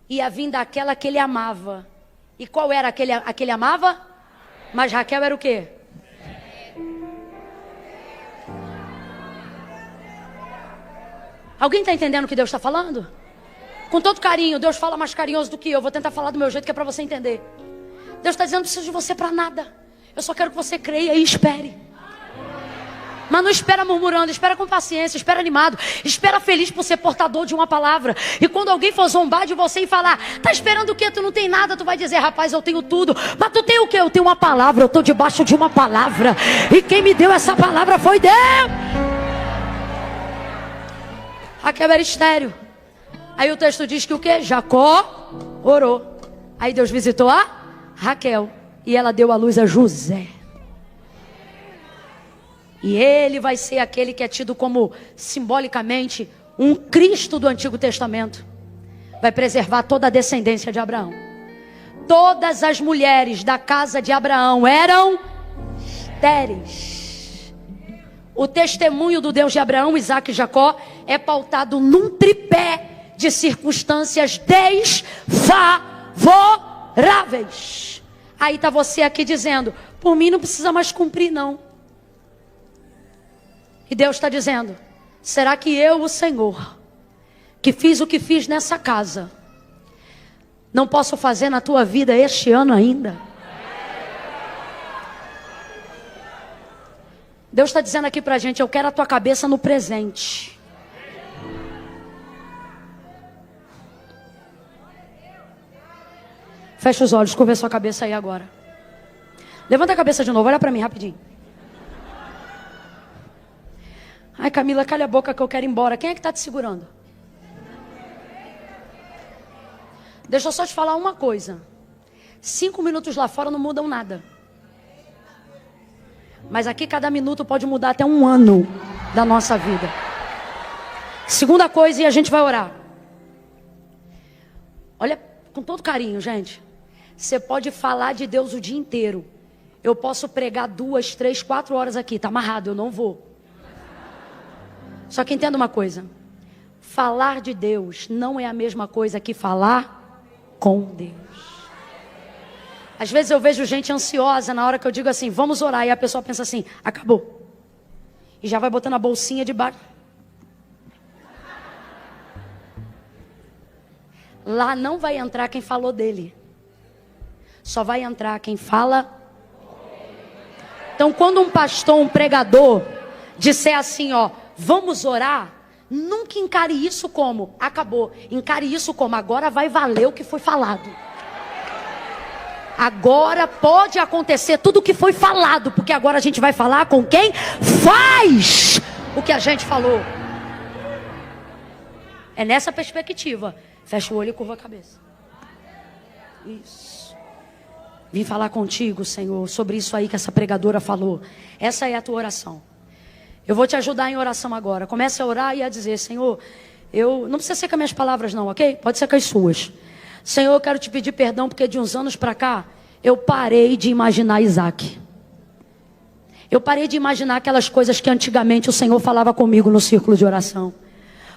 [SPEAKER 1] ia vir daquela que ele amava. E qual era aquele amava? Mas Raquel era o quê? Alguém está entendendo o que Deus está falando? Com todo carinho, Deus fala mais carinhoso do que eu. Vou tentar falar do meu jeito, que é para você entender. Deus está dizendo: não preciso de você para nada. Eu só quero que você creia e espere. Mas não espera murmurando, espera com paciência, espera animado, espera feliz por ser portador de uma palavra. E quando alguém for zombar de você e falar: tá esperando o quê? Tu não tem nada. Tu vai dizer: rapaz, eu tenho tudo. Mas tu tem o quê? Eu tenho uma palavra, eu estou debaixo de uma palavra. E quem me deu essa palavra foi Deus. Raquel era estéril. Aí o texto diz que o quê? Jacó orou. Aí Deus visitou a Raquel e ela deu à luz a José. E ele vai ser aquele que é tido como, simbolicamente, um Cristo do Antigo Testamento. Vai preservar toda a descendência de Abraão. Todas as mulheres da casa de Abraão eram estéreis. O testemunho do Deus de Abraão, Isaque e Jacó é pautado num tripé de circunstâncias desfavoráveis. Aí está você aqui dizendo: por mim não precisa mais cumprir não. E Deus está dizendo: será que eu, o Senhor, que fiz o que fiz nessa casa, não posso fazer na tua vida este ano ainda? Deus está dizendo aqui pra gente: eu quero a tua cabeça no presente. Fecha os olhos, curva a sua cabeça aí agora. Levanta a cabeça de novo, olha pra mim rapidinho. Ai, Camila, calha a boca que eu quero ir embora. Quem é que está te segurando? Deixa eu só te falar uma coisa. 5 minutos lá fora não mudam nada. Mas aqui cada minuto pode mudar até 1 ano da nossa vida. Segunda coisa, e a gente vai orar. Olha, com todo carinho, gente. Você pode falar de Deus o dia inteiro. Eu posso pregar 2, 3, 4 horas aqui. Está amarrado, eu não vou. Só que entenda uma coisa. Falar de Deus não é a mesma coisa que falar com Deus. Às vezes eu vejo gente ansiosa na hora que eu digo assim, vamos orar. E a pessoa pensa assim, acabou. E já vai botando a bolsinha debaixo. Lá não vai entrar quem falou dele. Só vai entrar quem fala. Então quando um pastor, um pregador disser assim, ó, vamos orar, nunca encare isso como acabou. Encare isso como agora vai valer o que foi falado. Agora pode acontecer tudo o que foi falado, porque agora a gente vai falar com quem faz o que a gente falou. É nessa perspectiva. Fecha o olho e curva a cabeça. Isso. Vim falar contigo, Senhor, sobre isso aí que essa pregadora falou. Essa é a tua oração. Eu vou te ajudar em oração agora. Comece a orar e a dizer, Senhor, eu não precisa ser com as minhas palavras não, ok? Pode ser com as suas. Senhor, eu quero te pedir perdão porque de uns anos para cá eu parei de imaginar Isaac. Eu parei de imaginar aquelas coisas que antigamente o Senhor falava comigo no círculo de oração.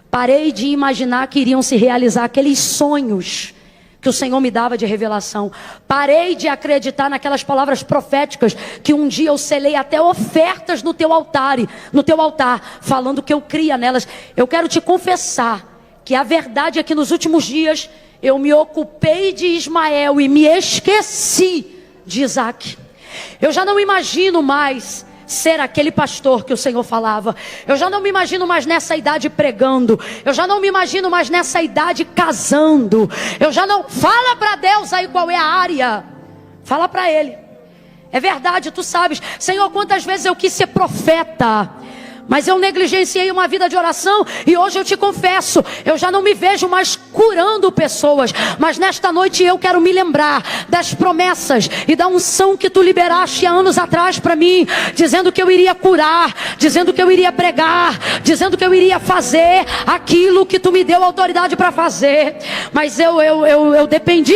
[SPEAKER 1] Parei de imaginar que iriam se realizar aqueles sonhos que o Senhor me dava de revelação. Parei de acreditar naquelas palavras proféticas que um dia eu selei até ofertas no teu altar, falando que eu cria nelas. Eu quero te confessar que a verdade é que nos últimos dias eu me ocupei de Ismael e me esqueci de Isaac. Eu já não imagino mais ser aquele pastor que o Senhor falava. Eu já não me imagino mais nessa idade pregando. Eu já não me imagino mais nessa idade casando. Eu já não... Fala para Deus aí qual é a área. Fala para Ele. É verdade, tu sabes. Senhor, quantas vezes eu quis ser profeta, mas eu negligenciei uma vida de oração. E hoje eu te confesso, eu já não me vejo mais curando pessoas. Mas nesta noite eu quero me lembrar das promessas e da unção que tu liberaste há anos atrás para mim, dizendo que eu iria curar, dizendo que eu iria pregar, dizendo que eu iria fazer aquilo que tu me deu autoridade para fazer. Mas eu dependi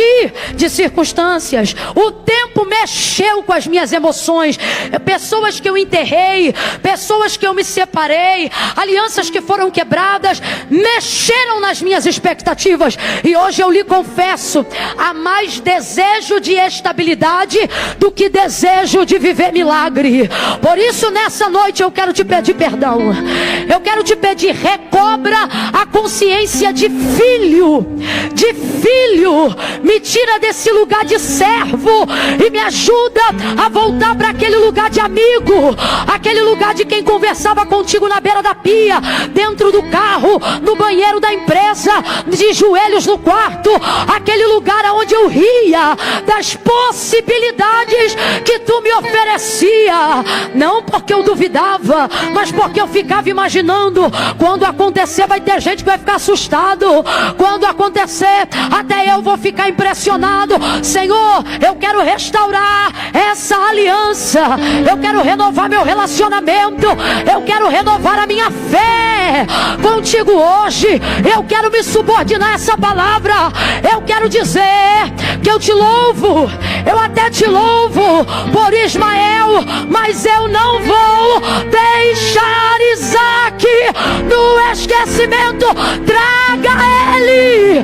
[SPEAKER 1] de circunstâncias. O tempo mexeu com as minhas emoções. Pessoas que eu enterrei, pessoas que eu me separei, alianças que foram quebradas, mexeram nas minhas expectativas. E hoje eu lhe confesso, há mais desejo de estabilidade do que desejo de viver milagre. Por isso nessa noite eu quero te pedir perdão. Eu quero te pedir, recobra a consciência de filho. De filho. Me tira desse lugar de servo e me ajuda a voltar para aquele lugar de amigo, aquele lugar de quem conversava contigo na beira da pia, dentro do carro, no banheiro da empresa, de joelhos no quarto, aquele lugar onde eu ria das possibilidades que tu me oferecia, não porque eu duvidava, mas porque eu ficava imaginando, quando acontecer vai ter gente que vai ficar assustado, quando acontecer até eu vou ficar impressionado. Senhor, eu quero restaurar essa aliança, eu quero renovar meu relacionamento, eu quero renovar a minha fé contigo hoje. Eu quero me subordinar a essa palavra. Eu quero dizer que eu te louvo, eu até te louvo por Ismael, mas eu não vou deixar Isaac no esquecimento. Traga ele